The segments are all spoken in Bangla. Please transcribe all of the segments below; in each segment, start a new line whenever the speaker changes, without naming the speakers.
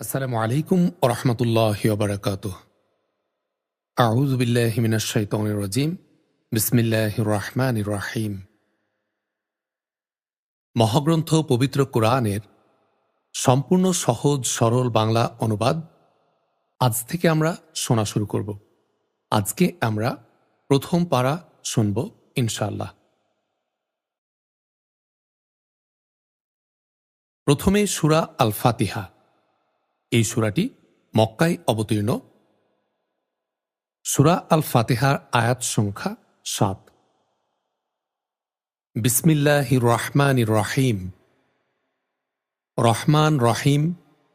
আসসালামু আলাইকুম ওয়া রাহমাতুল্লাহি ওয়া বারাকাতুহু। আউযু বিল্লাহি মিনাশ শাইতানির রাজীম। বিসমিল্লাহির রহমানির রহিম। মহাগ্রন্থ পবিত্র কোরআনের সম্পূর্ণ সহজ সরল বাংলা অনুবাদ আজ থেকে আমরা শোনা শুরু করব। আজকে আমরা প্রথম পারা শুনব ইনশাআল্লাহ। প্রথমে সূরা আল ফাতিহা। এই সূরাটি মক্কায় অবতীর্ণ। সূরা আল ফাতিহার আয়াত সংখ্যা ৭। বিসমিল্লাহির রহমানির রহিম। রহমান রহিম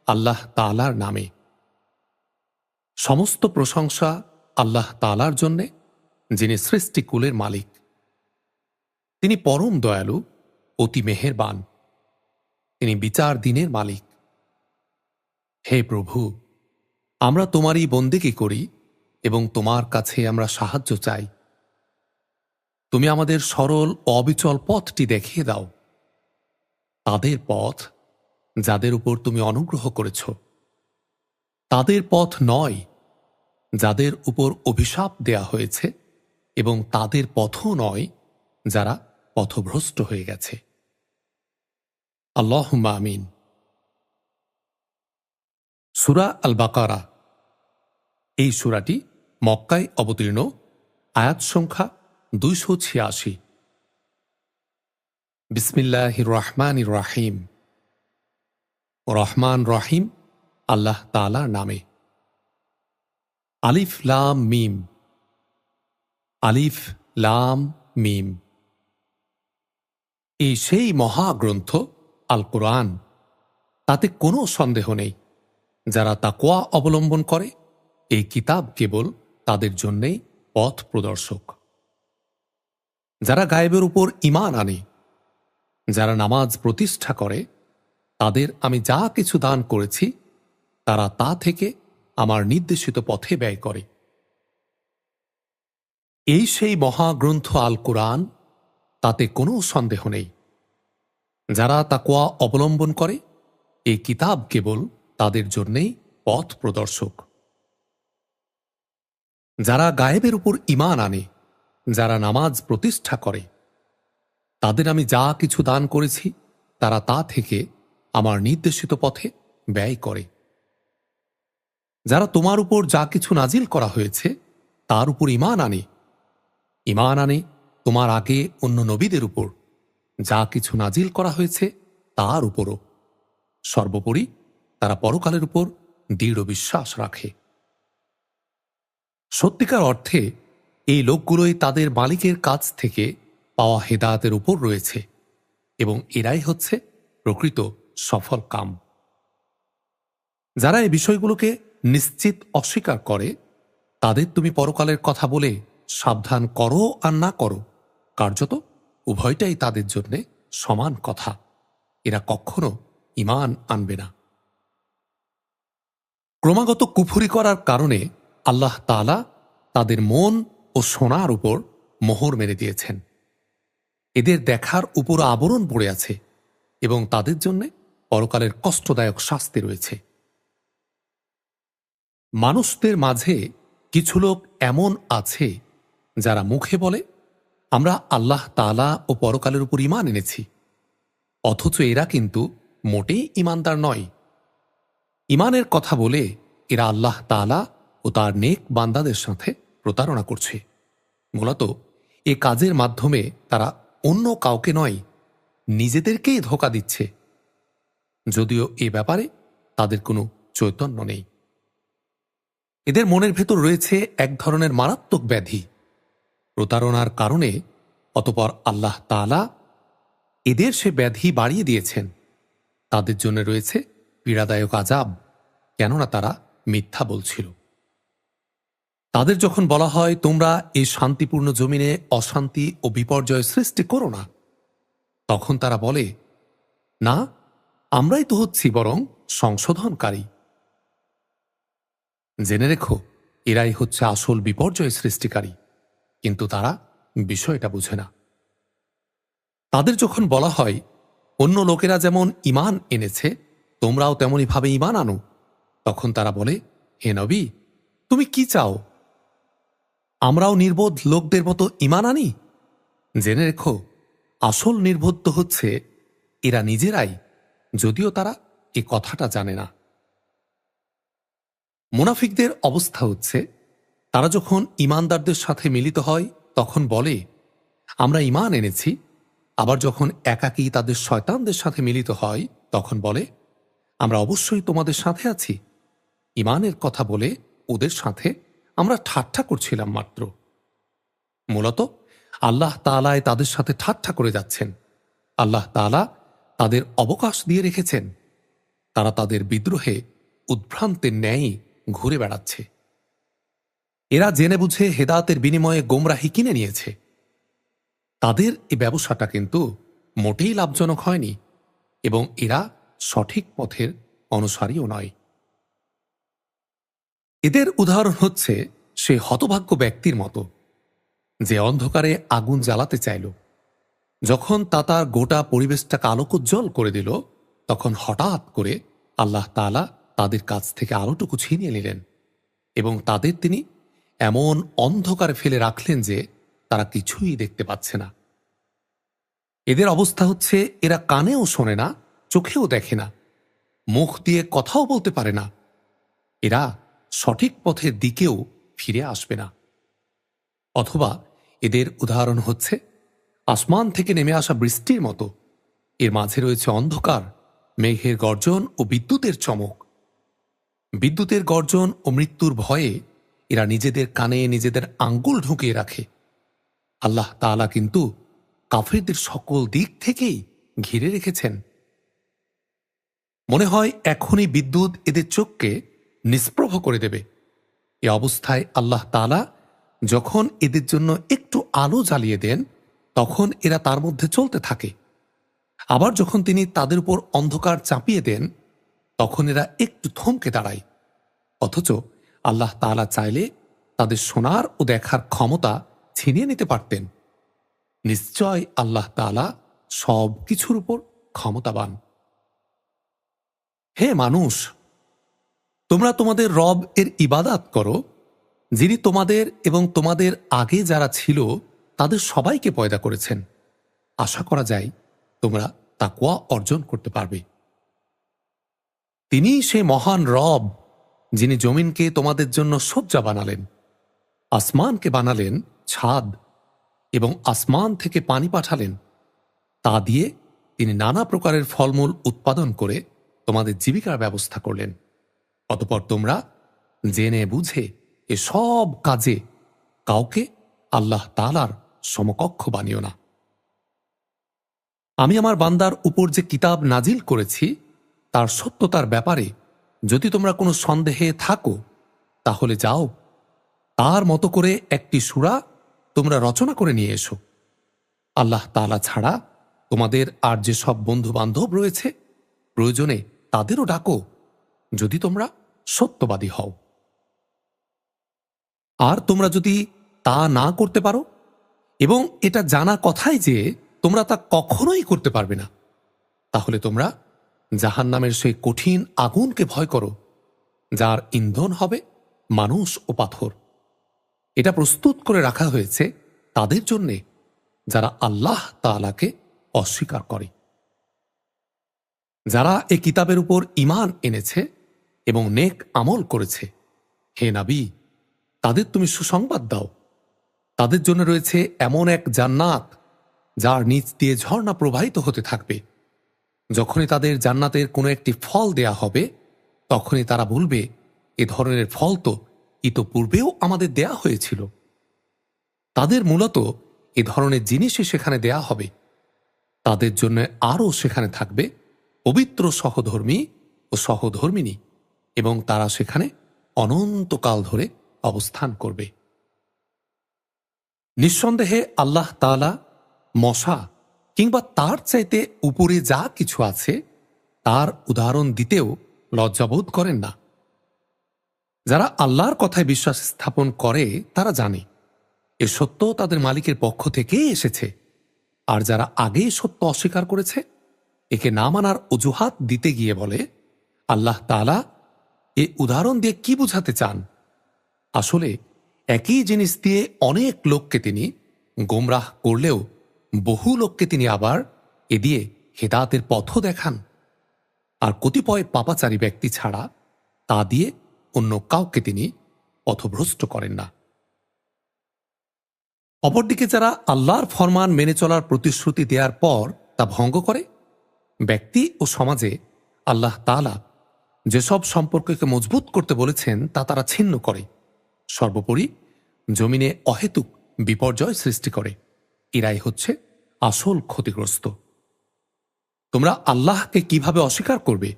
আল্লাহ তাআলার নামে। সমস্ত প্রশংসা আল্লাহ তাআলার জন্যে, যিনি সৃষ্টিকুলের মালিক। তিনি পরম দয়ালু, অতি মেহেরবান। তিনি বিচার দিনের মালিক। হে প্রভু, আমরা তোমারই বন্দেগী করি এবং তোমার কাছে আমরা সাহায্য চাই। তুমি আমাদের সরল অবিচল পথটি দেখিয়ে দাও, তাদের পথ যাদের উপর তুমি অনুগ্রহ করেছ, তাদের পথ নয় যাদের উপর অভিশাপ দেয়া হয়েছে, এবং তাদের পথও নয় যারা পথভ্রষ্ট হয়ে গেছে। আল্লাহুম্মা আমিন। সূরা আল বাকারা। এই সূরাটি মক্কায় অবতীর্ণ। আয়াত সংখ্যা ২৮৬। বিসমিল্লাহির রহমানির রহিম। রহমান রহিম আল্লাহ তাআলার নামে। আলিফ লাম মিম। আলিফ লাম মিম। এই সেই মহাগ্রন্থ আল কোরআন, তাতে কোনো সন্দেহ নেই। যারা তাকওয়া অবলম্বন করে, এই কিতাব কেবল তাদের জন্যেই পথ প্রদর্শক। যারা গায়েবের উপর ঈমান আনে, যারা নামাজ প্রতিষ্ঠা করে, তাদের আমি যা কিছু দান করেছি তারা তা থেকে আমার নির্দেশিত পথে ব্যয় করে। এই সেই মহাগ্রন্থ আল কোরআন, তাতে কোনো সন্দেহ নেই। যারা তাকওয়া অবলম্বন করে, এই কিতাব কেবল তাদের জন্যেই পথ প্রদর্শক। যারা গায়েবের উপর ঈমান আনে, যারা নামাজ প্রতিষ্ঠা করে, তাদের আমি যা কিছু দান করেছি তারা তা থেকে আমার নির্দেশিত পথে ব্যয় করে। যারা তোমার উপর যা কিছু নাজিল করা হয়েছে তার উপর ঈমান আনে, ঈমান আনে তোমার আগে অন্য নবীদের উপর যা কিছু নাজিল করা হয়েছে তার উপরও। সর্বোপরি তারা পরকালের উপর দৃঢ় বিশ্বাস রাখে। সত্যিকার অর্থে এই লোকগুলোই তাদের মালিকের কাছ থেকে পাওয়া হেদায়েতের উপর রয়েছে, এবং এরাই হচ্ছে প্রকৃত সফল কাম। যারা এই বিষয়গুলোকে নিশ্চিত অস্বীকার করে, তাদের তুমি পরকালের কথা বলে সাবধান করো আর না করো, কার্যত উভয়টাই তাদের জন্য সমান কথা। এরা কখনো ঈমান আনবে না। ক্রমাগত কুফরি করার কারণে আল্লাহ তাআলা তাদের মন ও শোনার উপর মোহর মেরে দিয়েছেন। এদের দেখার উপর আবরণ পড়ে আছে, এবং তাদের জন্য পরকালের কষ্টদায়ক শাস্তি রয়েছে। মানুষদের মাঝে কিছু লোক এমন আছে যারা মুখে বলে, আমরা আল্লাহ তাআলা ও পরকালের উপর ঈমান এনেছি, অথচ এরা কিন্তু মোটেই ঈমানদার নয়। ঈমানের কথা বলে এরা আল্লাহ তাআলা ও তার নেক বান্দাদের সাথে প্রতারণা করছে। মূলত এ কাজের মাধ্যমে তারা অন্য কাউকে নয়, নিজেদেরকেই ধোঁকা দিচ্ছে, যদিও এ ব্যাপারে তাদের কোনো চৈতন্য নেই। এদের মনের ভেতর রয়েছে এক ধরনের মারাত্মক ব্যাধি। প্রতারণার কারণে অতঃপর আল্লাহ তাআলা এদের সে ব্যাধি বাড়িয়ে দিয়েছেন। তাদের জন্য রয়েছে পীড়াদায়ক আযাব, কেননা তারা মিথ্যা বলছিল। তাদের যখন বলা হয়, তোমরা এই শান্তিপূর্ণ জমিনে অশান্তি ও বিপর্যয় সৃষ্টি করো না, তখন তারা বলে, না, আমরাই তো হচ্ছি বরং সংশোধনকারী। জেনে রেখো, এরাই হচ্ছে আসল বিপর্যয় সৃষ্টিকারী, কিন্তু তারা বিষয়টা বুঝে না। তাদের যখন বলা হয়, অন্য লোকেরা যেমন ঈমান এনেছে তোমরাও তেমনি ভাবে ঈমান আনো, তখন তারা বলে, হে নবী, তুমি কি চাও? আমরাও নির্বোধ লোকদের মতো ঈমান আনি? জেনে রেখো, আসল নির্বোধ তো হচ্ছে এরা নিজেরাই, যদিও তারা এ কথাটা জানে না। মুনাফিকদের অবস্থা হচ্ছে, তারা যখন ঈমানদারদের সাথে মিলিত হয় তখন বলে, আমরা ঈমান এনেছি। আবার যখন একাকী তাদের শয়তানদের সাথে মিলিত হয় তখন বলে, আমরা অবশ্যই তোমাদের সাথে আছি। ঈমানের কথা বলে ওদের সাথে আমরা ঠাট্টা করছিলাম মাত্র। মূলত আল্লাহ তাআলাই তাদের সাথে ঠাট্টা করে যাচ্ছেন। আল্লাহ তাআলা তাদের অবকাশ দিয়ে রেখেছেন। তারা তাদের বিদ্রোহে উদ্ভ্রান্তের ন্যায় ঘুরে বেড়াচ্ছে। এরা জেনে বুঝে হেদায়েতের বিনিময়ে গোমরাহি কিনে নিয়েছে। তাদের এই ব্যবসাটা কিন্তু মোটেই লাভজনক হয়নি এবং এরা সঠিক পথের অনুসারীও নয়। এদের উদাহরণ হচ্ছে সে হতভাগ্য ব্যক্তির মতো যে অন্ধকারে আগুন জ্বালাতে চাইল। যখন তা তার গোটা পরিবেশটাকে আলোকোজ্জ্বল করে দিল, তখন হঠাৎ করে আল্লাহ তাআলা তাদের কাছ থেকে আলোটুকু ছিনিয়ে নিলেন এবং তাদের তিনি এমন অন্ধকারে ফেলে রাখলেন যে তারা কিছুই দেখতে পাচ্ছে না। এদের অবস্থা হচ্ছে, এরা কানেও শোনে না, চোখেও দেখে না, মুখ দিয়ে কথাও বলতে পারে না। এরা সঠিক পথের দিকেও ফিরে আসবে না। অথবা এদের উদাহরণ হচ্ছে আসমান থেকে নেমে আসা বৃষ্টির মতো। এর মাঝে রয়েছে অন্ধকার, মেঘের গর্জন ও বিদ্যুতের চমক। বিদ্যুতের গর্জন ও মৃত্যুর ভয়ে এরা নিজেদের কানে নিজেদের আঙ্গুল ঢুকিয়ে রাখে। আল্লাহ তাআলা কিন্তু কাফিরদের সকল দিক থেকেই ঘিরে রেখেছেন। মনে হয় এখনই বিদ্যুৎ এদের চোখকে নিষ্প্রভ করে দেবে। এ অবস্থায় আল্লাহ তাআলা যখন এদের জন্য একটু আলো জ্বালিয়ে দেন, তখন এরা তার মধ্যে চলতে থাকে। আবার যখন তিনি তাদের উপর অন্ধকার চাপিয়ে দেন, তখন এরা একটু থমকে দাঁড়ায়। অথচ আল্লাহ তাআলা চাইলে তাদের শোনার ও দেখার ক্ষমতা ছিনিয়ে নিতে পারতেন। নিশ্চয় আল্লাহ তাআলা সব কিছুর উপর ক্ষমতাবান। হে মানুষ, তোমরা তোমাদের রব এর ইবাদাত করো, যিনি তোমাদের এবং তোমাদের আগে যারা ছিল তাদের সবাইকে পয়দা করেছেন। আশা করা যায় তোমরা তাকওয়া অর্জন করতে পারবে। তিনিই সেই মহান রব যিনি জমিনকে তোমাদের জন্য শয্যা বানালেন, আসমানকে বানালেন ছাদ এবং আসমান থেকে পানি পাঠালেন। তা দিয়ে তিনি নানা প্রকারের ফলমূল উৎপাদন করে তোমাদের জীবিকার ব্যবস্থা করলেন। অতঃপর তোমরা জেনে বুঝে এসব কাজে কাউকে আল্লাহ তাআলার সমকক্ষ বানিও না। আমি আমার বান্দার উপর যে কিতাব নাজিল করেছি তার সত্যতার ব্যাপারে যদি তোমরা কোনো সন্দেহে থাকো, তাহলে যাও তার মতো করে একটি সূরা তোমরা রচনা করে নিয়ে এসো। আল্লাহ তাআলা ছাড়া তোমাদের আর যে সব বন্ধু বান্ধব রয়েছে, প্রয়োজনে তাদেরও ডাকো, যদি তোমরা সত্যবাদী হও। আর তোমরা যদি তা না করতে পারো, এবং এটা জানা কথাই যে তোমরা তা কখনোই করতে পারবে না, তাহলে তোমরা জাহান্নামের সেই কঠিন আগুনকে ভয় করো, যার ইন্ধন হবে মানুষ ও পাথর। এটা প্রস্তুত করে রাখা হয়েছে তাদের জন্যে যারা আল্লাহ তাআলাকে অস্বীকার করে। যারা এ কিতাবের উপর ঈমান এনেছে এবং নেক আমল করেছে, হে নবী, তাদের তুমি সুসংবাদ দাও। তাদের জন্য রয়েছে এমন এক জান্নাত যার নিচ দিয়ে ঝর্ণা প্রবাহিত হতে থাকবে। যখনই তাদের জান্নাতের কোনো একটি ফল দেয়া হবে, তখনই তারা বলবে, এ ধরনের ফল তো ইতপূর্বেও আমাদের দেয়া হয়েছিল। তাদের মূলত এ ধরনের জিনিসই সেখানে দেয়া হবে। তাদের জন্য আরও সেখানে থাকবে পবিত্র সহধর্মী ও সহধর্মিনী, এবং তারা সেখানে অনন্তকাল ধরে অবস্থান করবে। নিঃসন্দেহে আল্লাহ তাআলা মশা কিংবা তার চাইতে উপরে যা কিছু আছে তার উদাহরণ দিতেও লজ্জাবোধ করেন না। যারা আল্লাহর কথায় বিশ্বাস স্থাপন করে তারা জানে এ সত্য তাদের মালিকের পক্ষ থেকেই এসেছে। আর যারা আগে সত্য অস্বীকার করেছে, একে না মানার অজুহাত দিতে গিয়ে বলে, আল্লাহ তাআলা এ উদাহরণ দিয়ে কি বোঝাতে চান? আসলে একই জিনিস দিয়ে অনেক লোককে তিনি গোমরাহ করলেও বহু লোককে তিনি আবার এ দিয়ে হেদায়েতের পথও দেখান। আর কতিপয় পাপাচারী ব্যক্তি ছাড়া তা দিয়ে অন্য কাউকে তিনি পথভ্রষ্ট করেন না। অপরদিকে যারা আল্লাহর ফরমান মেনে চলার প্রতিশ্রুতি দেওয়ার পর তা ভঙ্গ করে, ব্যক্তি ও সমাজে আল্লাহ তাআলা যেসব সম্পর্ককে মজবুত করতে বলেছেন তা তারা ছিন্ন করে, সর্বোপরি জমিনে অহেতুক বিপর্যয় সৃষ্টি করে, এরাই হচ্ছে আসল ক্ষতিগ্রস্ত। তোমরা আল্লাহকে কিভাবে অস্বীকার করবে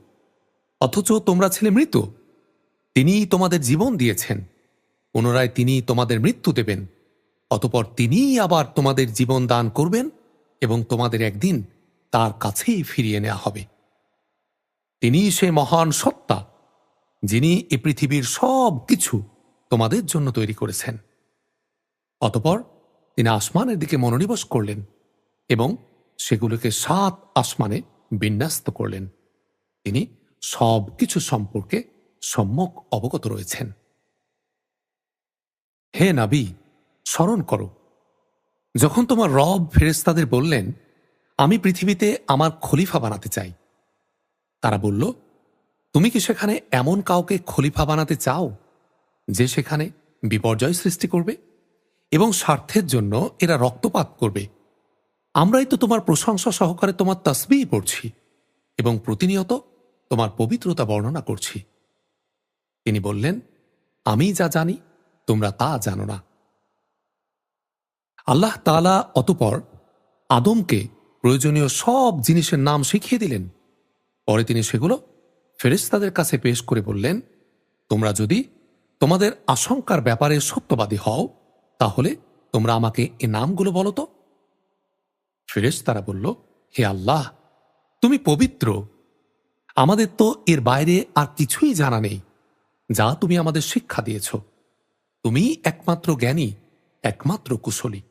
অথচ তোমরা ছিলে মৃত? তিনিই তোমাদের জীবন দিয়েছেন, পুনরায় তিনি তোমাদের মৃত্যু দেবেন, অতঃপর তিনিই আবার তোমাদের জীবন দান করবেন এবং তোমাদের একদিন তার কাছেই ফিরিয়ে নেওয়া হবে। তিনিই সে মহান সত্তা যিনি এ পৃথিবীর সব কিছু তোমাদের জন্য তৈরি করেছেন। অতঃপর তিনি আসমানের দিকে মনোনিবেশ করলেন এবং সেগুলোকে 7 আসমানে বিন্যস্ত করলেন। তিনি সব কিছু সম্পর্কে সম্যক অবগত রয়েছেন। হে নবী, স্মরণ করো যখন তোমার রব ফেরেশতাদের বললেন, আমি পৃথিবীতে আমার খলিফা বানাতে চাই। তারা বলল, তুমি কি সেখানে এমন কাউকে খলিফা বানাতে চাও যে সেখানে বিপর্যয় সৃষ্টি করবে এবং স্বার্থের জন্য এরা রক্তপাত করবে? আমরাই তো তোমার প্রশংসা সহকারে তোমার তাসবিহ পড়ছি এবং প্রতিনিয়ত তোমার পবিত্রতা বর্ণনা করছি। তিনি বললেন, আমি যা জানি তোমরা তা জানো না। আল্লাহ তাআলা অতঃপর আদমকে প্রয়োজনীয় সব জিনিসের নাম শিখিয়ে দিলেন। পরে তিনি সেগুলো ফেরেশতাদের কাছে পেশ করে বললেন, তোমরা যদি তোমাদের আশঙ্কার ব্যাপারে সত্যবাদী হও তাহলে তোমরা আমাকে এ নামগুলো বলো তো। ফেরেশতারা বলল, হে আল্লাহ, তুমি পবিত্র, আমাদের তো এর বাইরে আর কিছুই জানা নেই যা তুমি আমাদের শিক্ষা দিয়েছ। তুমিই একমাত্র জ্ঞানী, একমাত্র কুশলী।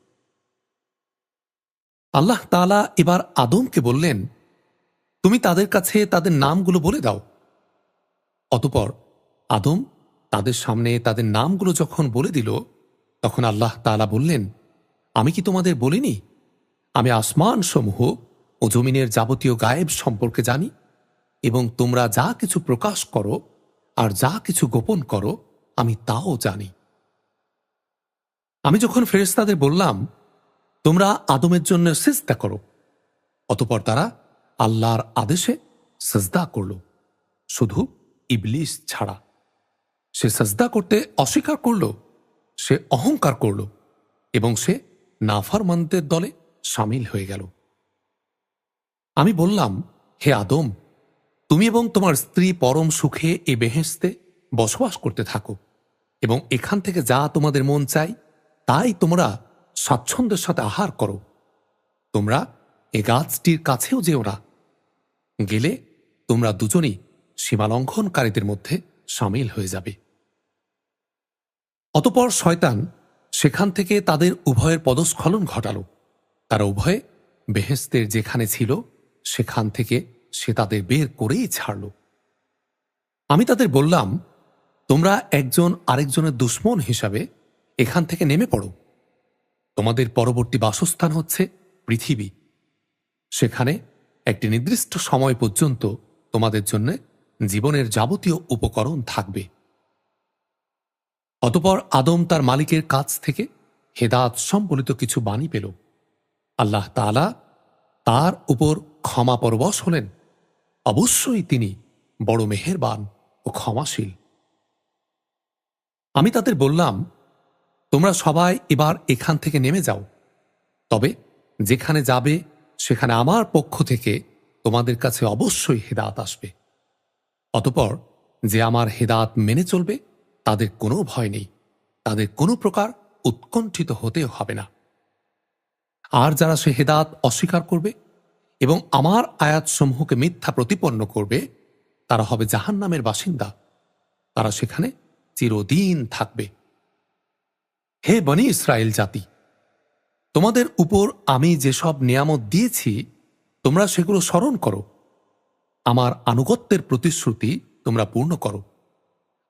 আল্লাহ তাআলা এবার আদমকে বললেন, তুমি তাদের কাছে তাদের নামগুলো বলে দাও। অতঃপর আদম তাদের সামনে তাদের নামগুলো যখন বলে দিল, তখন আল্লাহ তাআলা বললেন, আমি কি তোমাদের বলিনি আমি আসমান সমূহ ও জমিনের যাবতীয় গায়েব সম্পর্কে জানি এবং তোমরা যা কিছু প্রকাশ করো আর যা কিছু গোপন করো আমি তাও জানি। আমি যখন ফেরেশতাদের বললাম, তোমরা আদমের জন্য সিজদা করো, অতঃপর তারা আল্লাহর আদেশে সিজদা করল, শুধু ইবলিস ছাড়া। সে সিজদা করতে অস্বীকার করল, সে অহংকার করল এবং সে নাফরমানদের দলে শামিল হয়ে গেল। আমি বললাম, হে আদম, তুমি এবং তোমার স্ত্রী পরম সুখে এ বেহেশতে বসবাস করতে থাকো এবং এখান থেকে যা তোমাদের মন চায় তাই তোমরা স্বাচ্ছন্দ্যের সাথে আহার করো। তোমরা এ গাছটির কাছেও যেও না, গেলে তোমরা দুজনই সীমালঙ্ঘনকারীদের মধ্যে শামিল হয়ে যাবে। অতঃপর শয়তান সেখান থেকে তাদের উভয়ের পদস্খলন ঘটাল। তারা উভয়ে বেহেশতের যেখানে ছিল সেখান থেকে সে তাদের বের করেই ছাড়ল। আমি তাদের বললাম, তোমরা একজন আরেকজনের দুশমন হিসাবে এখান থেকে নেমে পড়ো। তোমাদের পরবর্তী বাসস্থান হচ্ছে পৃথিবী। সেখানে একটি নির্দিষ্ট সময় পর্যন্ত তোমাদের জন্য জীবনের যাবতীয় উপকরণ থাকবে। অতঃপর আদম তার মালিকের কাছ থেকে হেদায়েত সম্বলিত কিছু বাণী পেল। আল্লাহ তাআলা তার উপর ক্ষমা পরবশ হলেন। অবশ্যই তিনি বড় মেহেরবান ও ক্ষমাশীল। আমি তাদের বললাম, তোমরা সবাই এবার এখান থেকে নেমে যাও, তবে যেখানে যাবে সেখানে আমার পক্ষ থেকে তোমাদের কাছে অবশ্যই হেদায়েত আসবে। অতঃপর যে আমার হেদায়েত মেনে চলবে তাদের কোনো ভয় নেই, তাদের কোনো প্রকার উৎকণ্ঠিত হতেও হবে না। আর যারা সে হেদায়েত অস্বীকার করবে এবং আমার আয়াতসমূহকে মিথ্যা প্রতিপন্ন করবে তারা হবে জাহান্নামের বাসিন্দা, তারা সেখানে চিরদিন থাকবে। হে বনী ইসরায়েল জাতি, তোমাদের উপর আমি যেসব নিয়ামত দিয়েছি তোমরা সেগুলো স্মরণ করো। আমার আনুগত্যের প্রতিশ্রুতি তোমরা পূর্ণ করো।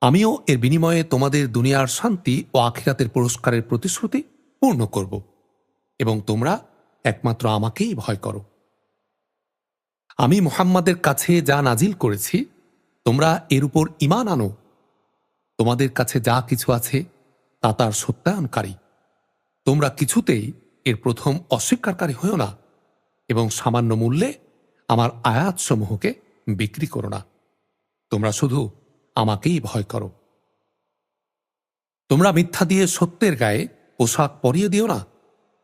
আমিও এর বিনিময়ে তোমাদের দুনিয়ার শান্তি ও আখিরাতের পুরস্কারের প্রতিশ্রুতি পূর্ণ করব এবং তোমরা একমাত্র আমাকেই ভয় করো। আমি মুহাম্মাদের কাছে যা নাজিল করেছি তোমরা এর উপর ঈমান আনো। তোমাদের কাছে যা কিছু আছে তা তার সত্যায়নকারী। তোমরা কিছুতেই এর প্রথম অস্বীকারী হও না এবং সামান্য মূল্যে আমার আয়াতসমূহকে বিক্রি করো না। তোমরা শুধু আমাকেই ভয় করো। তোমরা মিথ্যা দিয়ে সত্যের গায়ে পোশাক পরিয়ে দিও না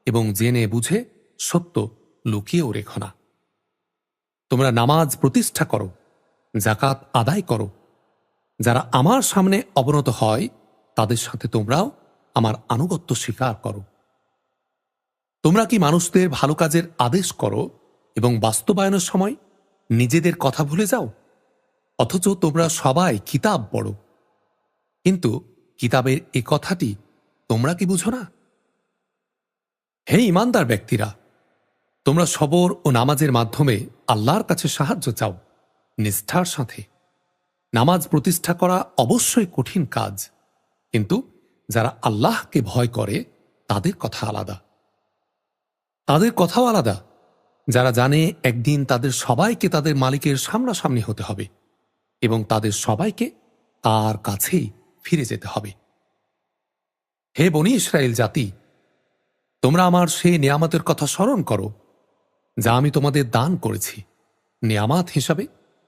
এবং জেনে বুঝে সত্য লুকিয়েও রেখো না। তোমরা নামাজ প্রতিষ্ঠা করো, জাকাত আদায় করো। যারা আমার সামনে অবনত হয় তাদের সাথে তোমরাও আমার আনুগত্য স্বীকার করো। তোমরা কি মানুষদের ভালো কাজের আদেশ করো এবং বাস্তবায়নের সময় নিজেদের কথা ভুলে যাও? অথচ তোমরা সবাই কিতাব পড়ো, কিন্তু কিতাবের এ কথাটি তোমরা কি বুঝো না? হে ঈমানদার ব্যক্তিরা, তোমরা সবর ও নামাজের মাধ্যমে আল্লাহর কাছে সাহায্য চাও নিষ্ঠার সাথে। নামাজ প্রতিষ্ঠা করা অবশ্যই কঠিন কাজ, কিন্তু যারা আল্লাহকে ভয় করে তাদের কথা আলাদা। তাদের কথাও আলাদা যারা জানে একদিন তাদের সবাইকে তাদের মালিকের সামনাসামনি হতে হবে এবং তাদের সবাইকে তার কাছেই ফিরে যেতে হবে। হে বনী ইসরায়েল জাতি, তোমরা আমার সেই নিয়ামতের কথা স্মরণ করো যা আমি তোমাদের দান করেছি। নিয়ামত হিসাবে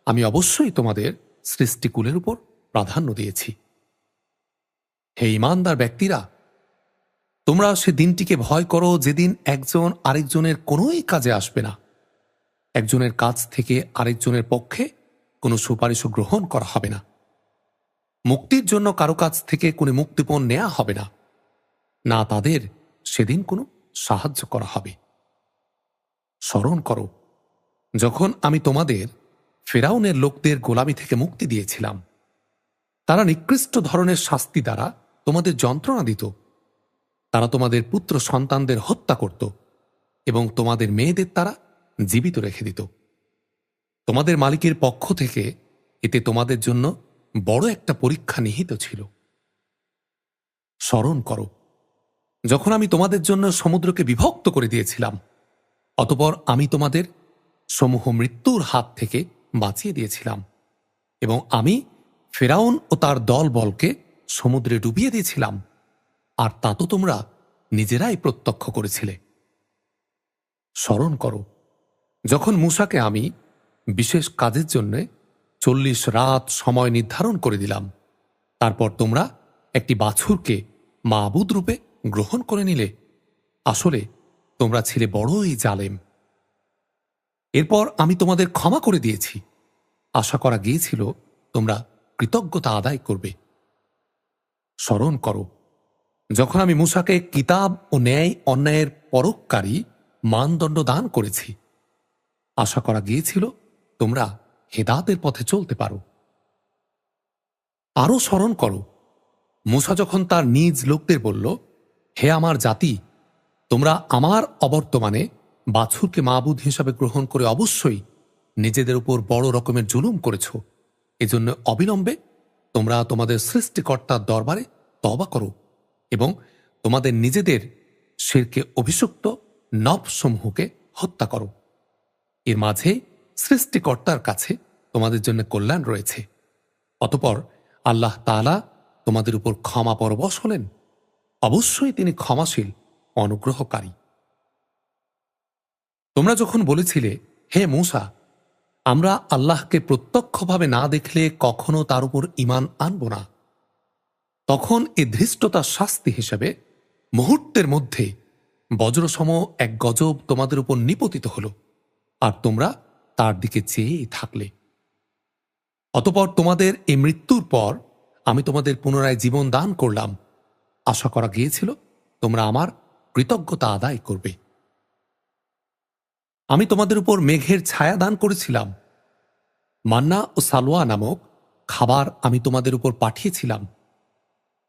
আমি অবশ্যই তোমাদের সৃষ্টিকুলের উপর প্রাধান্য দিয়েছি। হে ঈমানদার ব্যক্তিরা, তোমরা সে দিনটিকে ভয় করো যেদিন একজন আরেকজনের কোনোই কাজে আসবে না। একজনের কাছ থেকে আরেকজনের পক্ষে কোনো সুপারিশ গ্রহণ করা হবে না। মুক্তির জন্য কারো কাছ থেকে কোনো মুক্তিপণ নেওয়া হবে না, না তাদের সেদিন কোনো সাহায্য করা হবে। স্মরণ করো যখন আমি তোমাদের ফেরাউনের লোকদের গোলামি থেকে মুক্তি দিয়েছিলাম। তারা নিকৃষ্ট ধরনের শাস্তি দ্বারা তোমাদের যন্ত্রণা দিত। তারা তোমাদের পুত্র সন্তানদের হত্যা করত এবং তোমাদের মেয়েদের তারা জীবিত রেখে দিত। তোমাদের মালিকের পক্ষ থেকে এতে তোমাদের জন্য বড় একটা পরীক্ষা নিহিত ছিল। স্মরণ করো যখন আমি তোমাদের জন্য সমুদ্রকে বিভক্ত করে দিয়েছিলাম, অতঃপর আমি তোমাদের সমূহ মৃত্যুর হাত থেকে বাঁচিয়ে দিয়েছিলাম এবং আমি ফেরাউন ও তার দল বলকে সমুদ্রে ডুবিয়ে দিয়েছিলাম, আর তা তো তোমরা নিজেরাই প্রত্যক্ষ করেছিলে। স্মরণ করো যখন মূসাকে আমি বিশেষ কাজের জন্য 40 রাত সময় নির্ধারণ করে দিলাম, তারপর তোমরা একটি বাছুরকে মাবুদ রূপে গ্রহণ করে নিলে। আসলে তোমরা ছিলে বড়ই জালেম। এরপর আমি তোমাদের ক্ষমা করে দিয়েছি। আশা করা গিয়েছিল তোমরা কৃতজ্ঞতা আদায় করবে। স্মরণ করো যখন আমি মূসাকে কিতাব ও ন্যায় অন্যায়ের পরোক্ষকারী মানদণ্ড দান করেছি। আশা করা গিয়েছিল তোমরা হেদাতের পথে চলতে পারো। আরও স্মরণ করো মূসা যখন তার নিজ লোকদের বলল, হে আমার জাতি, তোমরা আমার অবর্তমানে বাছুরকে মাবুদ হিসাবে গ্রহণ করে অবশ্যই নিজেদের উপর বড় রকমের জুলুম করেছ। এজন্য অবিলম্বে তোমরা তোমাদের সৃষ্টিকর্তার দরবারে তওবা করো এবং তোমাদের নিজেদের শিরকে অভিযুক্ত নফসমূহকে হত্যা করো। এর মাঝে সৃষ্টিকর্তার কাছে তোমাদের জন্য কল্যাণ রয়েছে। অতঃপর আল্লাহ তাআলা তোমাদের উপর ক্ষমা পরবশ হলেন। অবশ্যই তিনি ক্ষমাশীল, অনুগ্রহকারী। তোমরা যখন বলেছিলে, হে মূসা, আমরা আল্লাহকে প্রত্যক্ষভাবে না দেখলে কখনো তার উপর ঈমান আনব না, তখন এ ধৃষ্টতার শাস্তি হিসেবে মুহূর্তের মধ্যে বজ্রসম এক গজব তোমাদের উপর নিপতিত হল, আর তোমরা তার দিকে চেয়েই থাকলে। অতঃপর তোমাদের এই মৃত্যুর পর আমি তোমাদের পুনরায় জীবন দান করলাম। আশা করা গিয়েছিল তোমরা আমার কৃতজ্ঞতা আদায় করবে। আমি তোমাদের উপর মেঘের ছায়া দান করেছিলাম। মান্না ও সালোয়া নামক খাবার আমি তোমাদের উপর পাঠিয়েছিলাম।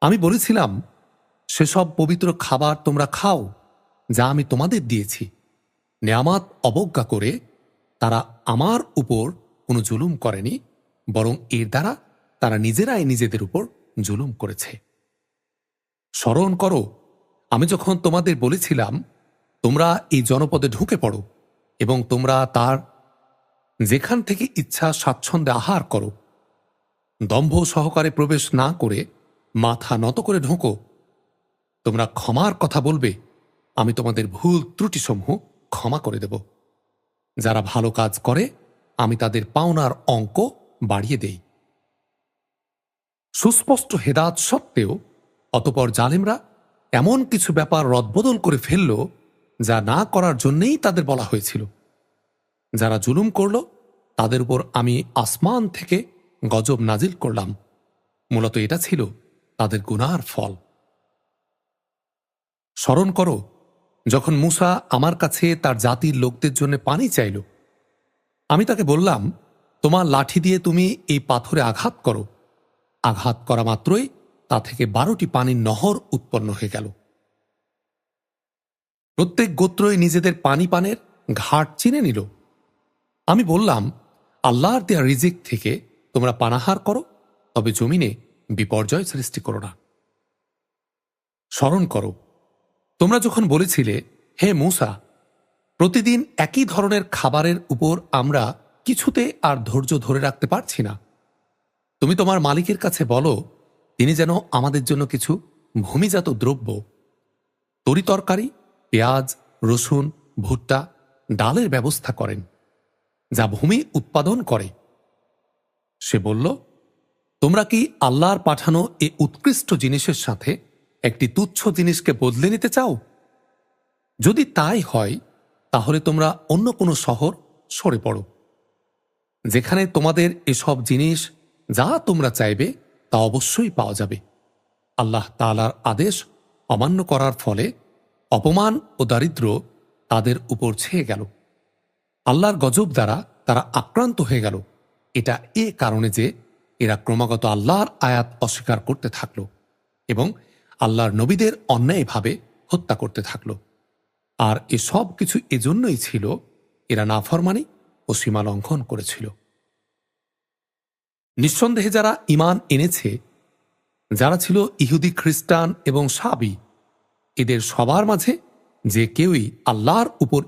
আমি বলেছিলাম, সেসব পবিত্র খাবার তোমরা খাও যা আমি তোমাদের দিয়েছি। নেয়ামত অবজ্ঞা করে তারা আমার উপর কোনো জুলুম করেনি, বরং এর দ্বারা তারা নিজেরাই নিজেদের উপর জুলুম করেছে। স্মরণ করো, আমি যখন তোমাদের বলেছিলাম তোমরা এই জনপদে ঢুকে পড়ো এবং তোমরা তার যেখান থেকে ইচ্ছা স্বাচ্ছন্দ্যে আহার করো, দম্ভ সহকারে প্রবেশ না করে মাথা নত করে ঢোকো, তোমরা ক্ষমার কথা বলবে, আমি তোমাদের ভুল ত্রুটিসমূহ ক্ষমা করে দেব। যারা ভালো কাজ করে আমি তাদের পাওনার অঙ্ক বাড়িয়ে দেই। সুস্পষ্ট হেদাত সত্ত্বেও অতপর জালেমরা এমন কিছু ব্যাপার রদবদল করে ফেলল যা না করার জন্যেই তাদের বলা হয়েছিল। যারা জুলুম করল তাদের উপর আমি আসমান থেকে গজব নাজিল করলাম। মূলত এটা ছিল তাদের গুনার ফল। স্মরণ করো, যখন মূসা আমার কাছে তার জাতির লোকদের জন্য পানি চাইল, আমি তাকে বললাম, তোমার লাঠি দিয়ে তুমি এই পাথরে আঘাত করো। আঘাত করা মাত্রই তা থেকে 12টি পানির নহর উৎপন্ন হয়ে গেল। প্রত্যেক গোত্রই নিজেদের পানি পানের ঘাট চিনে নিল। আমি বললাম, আল্লাহর দেয়া রিজিক থেকে তোমরা পানাহার করো, তবে জমিনে বিপর্যয় সৃষ্টি করো না। স্মরণ করো, তোমরা যখন বলেছিলে, হে মূসা, প্রতিদিন একই ধরনের খাবারের উপর আমরা কিছুতে আর ধৈর্য ধরে রাখতে পারছি না। তুমি তোমার মালিকের কাছে বলো, তিনি যেন আমাদের জন্য কিছু ভূমিজাত দ্রব্য, তরিতরকারি, পেঁয়াজ, রসুন, ভুট্টা, ডালের ব্যবস্থা করেন, যা ভূমি উৎপাদন করে। সে বলল, তোমরা কি আল্লাহর পাঠানো এ উৎকৃষ্ট জিনিসের সাথে একটি তুচ্ছ জিনিসকে বদলে নিতে চাও? যদি তাই হয় তাহলে তোমরা অন্য কোনো শহর সরে পড়ো, যেখানে তোমাদের এসব জিনিস যা তোমরা চাইবে তা অবশ্যই পাওয়া যাবে। আল্লাহ তাআলার আদেশ অমান্য করার ফলে অপমান ও দারিদ্র্য তাদের উপর ছেয়ে গেল। আল্লাহর গজব দ্বারা তারা আক্রান্ত হয়ে গেল। এটা এ কারণে যে এরা ক্রমাগত আল্লাহর আয়াত অস্বীকার করতে থাকল এবং আল্লাহর নবীদের অন্যায়ভাবে হত্যা করতে থাকল। আর এসব কিছু এজন্যই ছিল, এরা নাফরমানি ও সীমা লঙ্ঘন করেছিল। নিঃসন্দেহে যারা ঈমান এনেছে, যারা ছিল ইহুদি, খ্রিস্টান এবং সাবি, এদের সবার মাঝে যে কেউই আল্লাহর উপর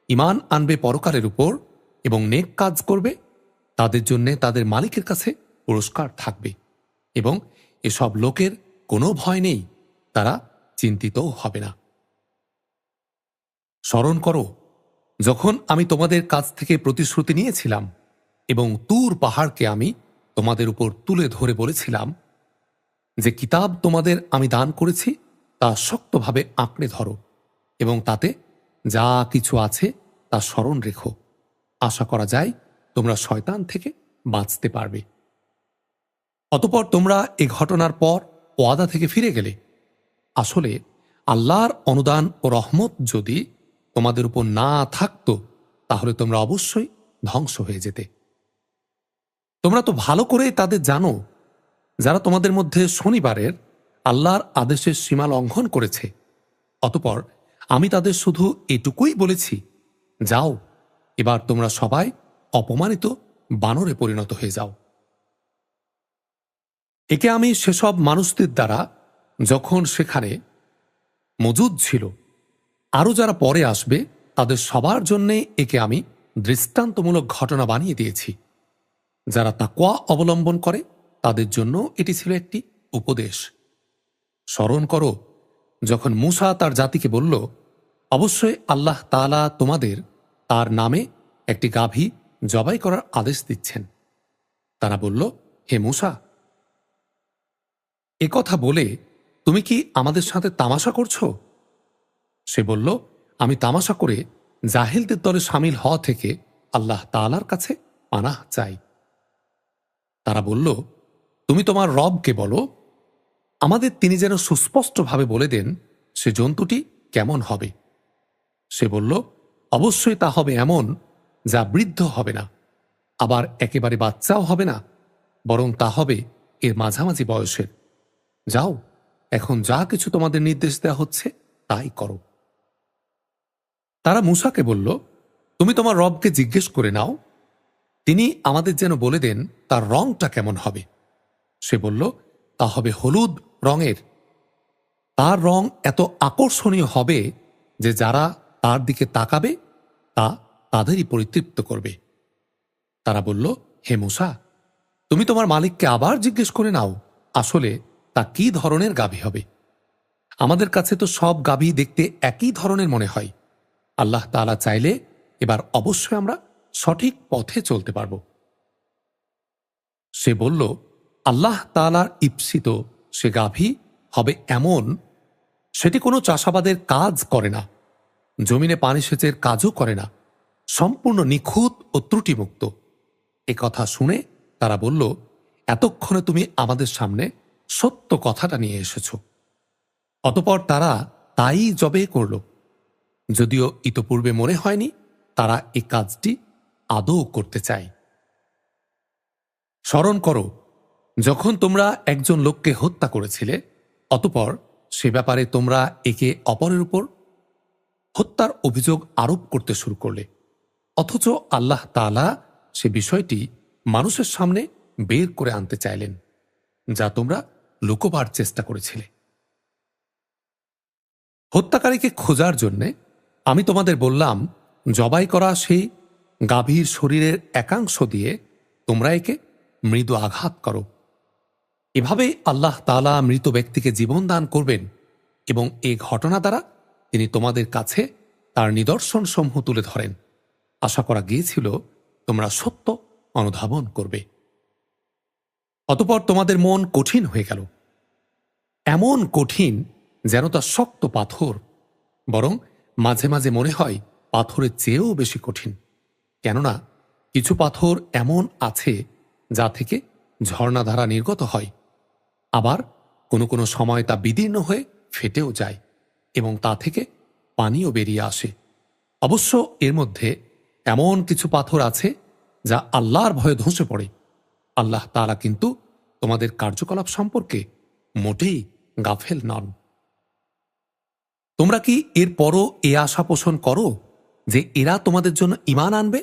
ঈমান আনবে পরকালের উপর এবং নেক কাজ করবে, তাদের জন্য তাদের মালিকের কাছে পুরস্কার থাকবে এবং এসব লোকের কোনো ভয় নেই, তারা চিন্তিতও হবে না। স্মরণ করো, যখন আমি তোমাদের কাছ থেকে প্রতিশ্রুতি নিয়েছিলাম এবং তুর পাহাড়কে আমি তোমাদের উপর তুলে ধরে বলেছিলাম যে কিতাব তোমাদের আমি দান করেছি তা শক্তভাবে আঁকড়ে ধরো এবং তাতে যা কিছু আছে তা স্মরণ রেখো। আশা করা যায় তোমরা শয়তান থেকে বাঁচতে পারবে। অতঃপর তোমরা এ ঘটনার পর ওয়াদা থেকে ফিরে গেলে। আসলে আল্লাহর অনুদান ও রহমত যদি তোমাদের উপর না থাকত তাহলে তোমরা অবশ্যই ধ্বংস হয়ে যেতে। তোমরা তো ভালো করে তাদের জানো যারা তোমাদের মধ্যে শনিবারের আল্লাহর আদেশের সীমা লঙ্ঘন করেছে। অতঃপর আমি তাদের শুধু এটুকুই বলেছি, যাও, এবার তোমরা সবাই অপমানিত বানরে পরিণত হয়ে যাও। একে আমি সেসব মানুষদের দ্বারা যখন সেখানে মজুদ ছিল, আরও যারা পরে আসবে তাদের সবার জন্যে একে আমি দৃষ্টান্তমূলক ঘটনা বানিয়ে দিয়েছি। যারা তাকওয়া অবলম্বন করে তাদের জন্য এটি ছিল একটি উপদেশ। স্মরণ করো, যখন মূসা তার জাতিকে বলল, অবশ্যই আল্লাহ তাআলা তোমাদের তার নামে একটি গাভী জবাই করার আদেশ দিচ্ছেন। তারা বলল, হে মূসা, একথা বলে তুমি কি আমাদের সাথে তামাশা করছো? সে বলল, আমি তামাশা করে জাহেলদের দলে সামিল হওয়া থেকে আল্লাহ তাআলার কাছে পানাহ চাই। তারা বলল, তুমি তোমার রবকে বলো, আমাদের তিনি যেন সুস্পষ্টভাবে বলে দেন সে জন্তুটি কেমন হবে। সে বলল, অবশ্যই তা হবে এমন যা বৃদ্ধ হবে না, আবার একেবারে বাচ্চাও হবে না, বরং তা হবে এর মাঝামাঝি বয়সের। যাও, এখন যা কিছু তোমাদের নির্দেশ দেওয়া হচ্ছে তাই করো। তারা মূসাকে বলল, তুমি তোমার রবকে জিজ্ঞেস করে নাও, তিনি আমাদের যেন বলে দেন তার রংটা কেমন হবে। সে বলল, তা হবে হলুদ রঙের। তার রং এত আকর্ষণীয় হবে যে যারা তার দিকে তাকাবে তা তাদেরই পরিতৃপ্ত করবে। তারা বলল, হে মূসা, তুমি তোমার মালিককে আবার জিজ্ঞেস করে নাও আসলে তা কি ধরনের গাভী হবে। আমাদের কাছে তো সব গাভী দেখতে একই ধরনের মনে হয়। আল্লাহ তাআলা চাইলে এবার অবশ্যই আমরা সঠিক পথে চলতে পারব। সে বলল, আল্লাহ তাআলার ঈপ্সিত সে গাভী হবে এমন, সেটি কোনো চাষাবাদের কাজ করে না, জমিনে পানি সেচের কাজও করে না, সম্পূর্ণ নিখুঁত ও ত্রুটিমুক্ত। এ কথা শুনে তারা বলল, এতক্ষণে তুমি আমাদের সামনে সত্য কথাটা নিয়ে এসেছ। অতপর তারা তাই জবে করল, যদিও ইতপূর্বে মনে হয়নি তারা এ কাজটি আদৌ করতে চায়। স্মরণ করো, যখন তোমরা একজন লোককে হত্যা করেছিলে, অতপর সে ব্যাপারে তোমরা একে অপরের উপর হত্যার অভিযোগ আরোপ করতে শুরু করলে, অথচ আল্লাহ তাআলা সে বিষয়টি মানুষের সামনে বের করে আনতে চাইলেন, যা তোমরা লুকোবার চেষ্টা করেছিলে। হত্যাকারীকে খোঁজার জন্যে আমি তোমাদের বললাম, জবাই করা সেই গাভীর শরীরের একাংশ দিয়ে তোমরা একে মৃদু আঘাত করো। এভাবে আল্লাহ তাআলা মৃত ব্যক্তিকে জীবন দান করবেন এবং এ ঘটনা দ্বারা তিনি তোমাদের কাছে তার নিদর্শন সমূহ তুলে ধরেন। আশা করা গিয়েছিল তোমরা সত্য অনুধাবন করবে। অতঃপর তোমাদের মন কঠিন হয়ে গেল, এমন কঠিন যেন তা শক্ত পাথর, বরং মাঝে মাঝে মনে হয় পাথরের চেয়েও বেশি কঠিন। কেননা কিছু পাথর এমন আছে যা থেকে ঝর্ণাধারা নির্গত হয়, আবার কোনো কোনো সময় তা বিদীর্ণ হয়ে ফেটেও যায় এবং তা থেকে পানিও বেরিয়ে আসে। অবশ্য এর মধ্যে এমন কিছু পাথর আছে যা আল্লাহর ভয়ে ধসে পড়ে। আল্লাহ তাআলা কিন্তু তোমাদের কার্যকলাপ সম্পর্কে মোটেই গাফেল নন। তোমরা কি এরপরও এ আশা পোষণ করো যে এরা তোমাদের জন্য ঈমান আনবে?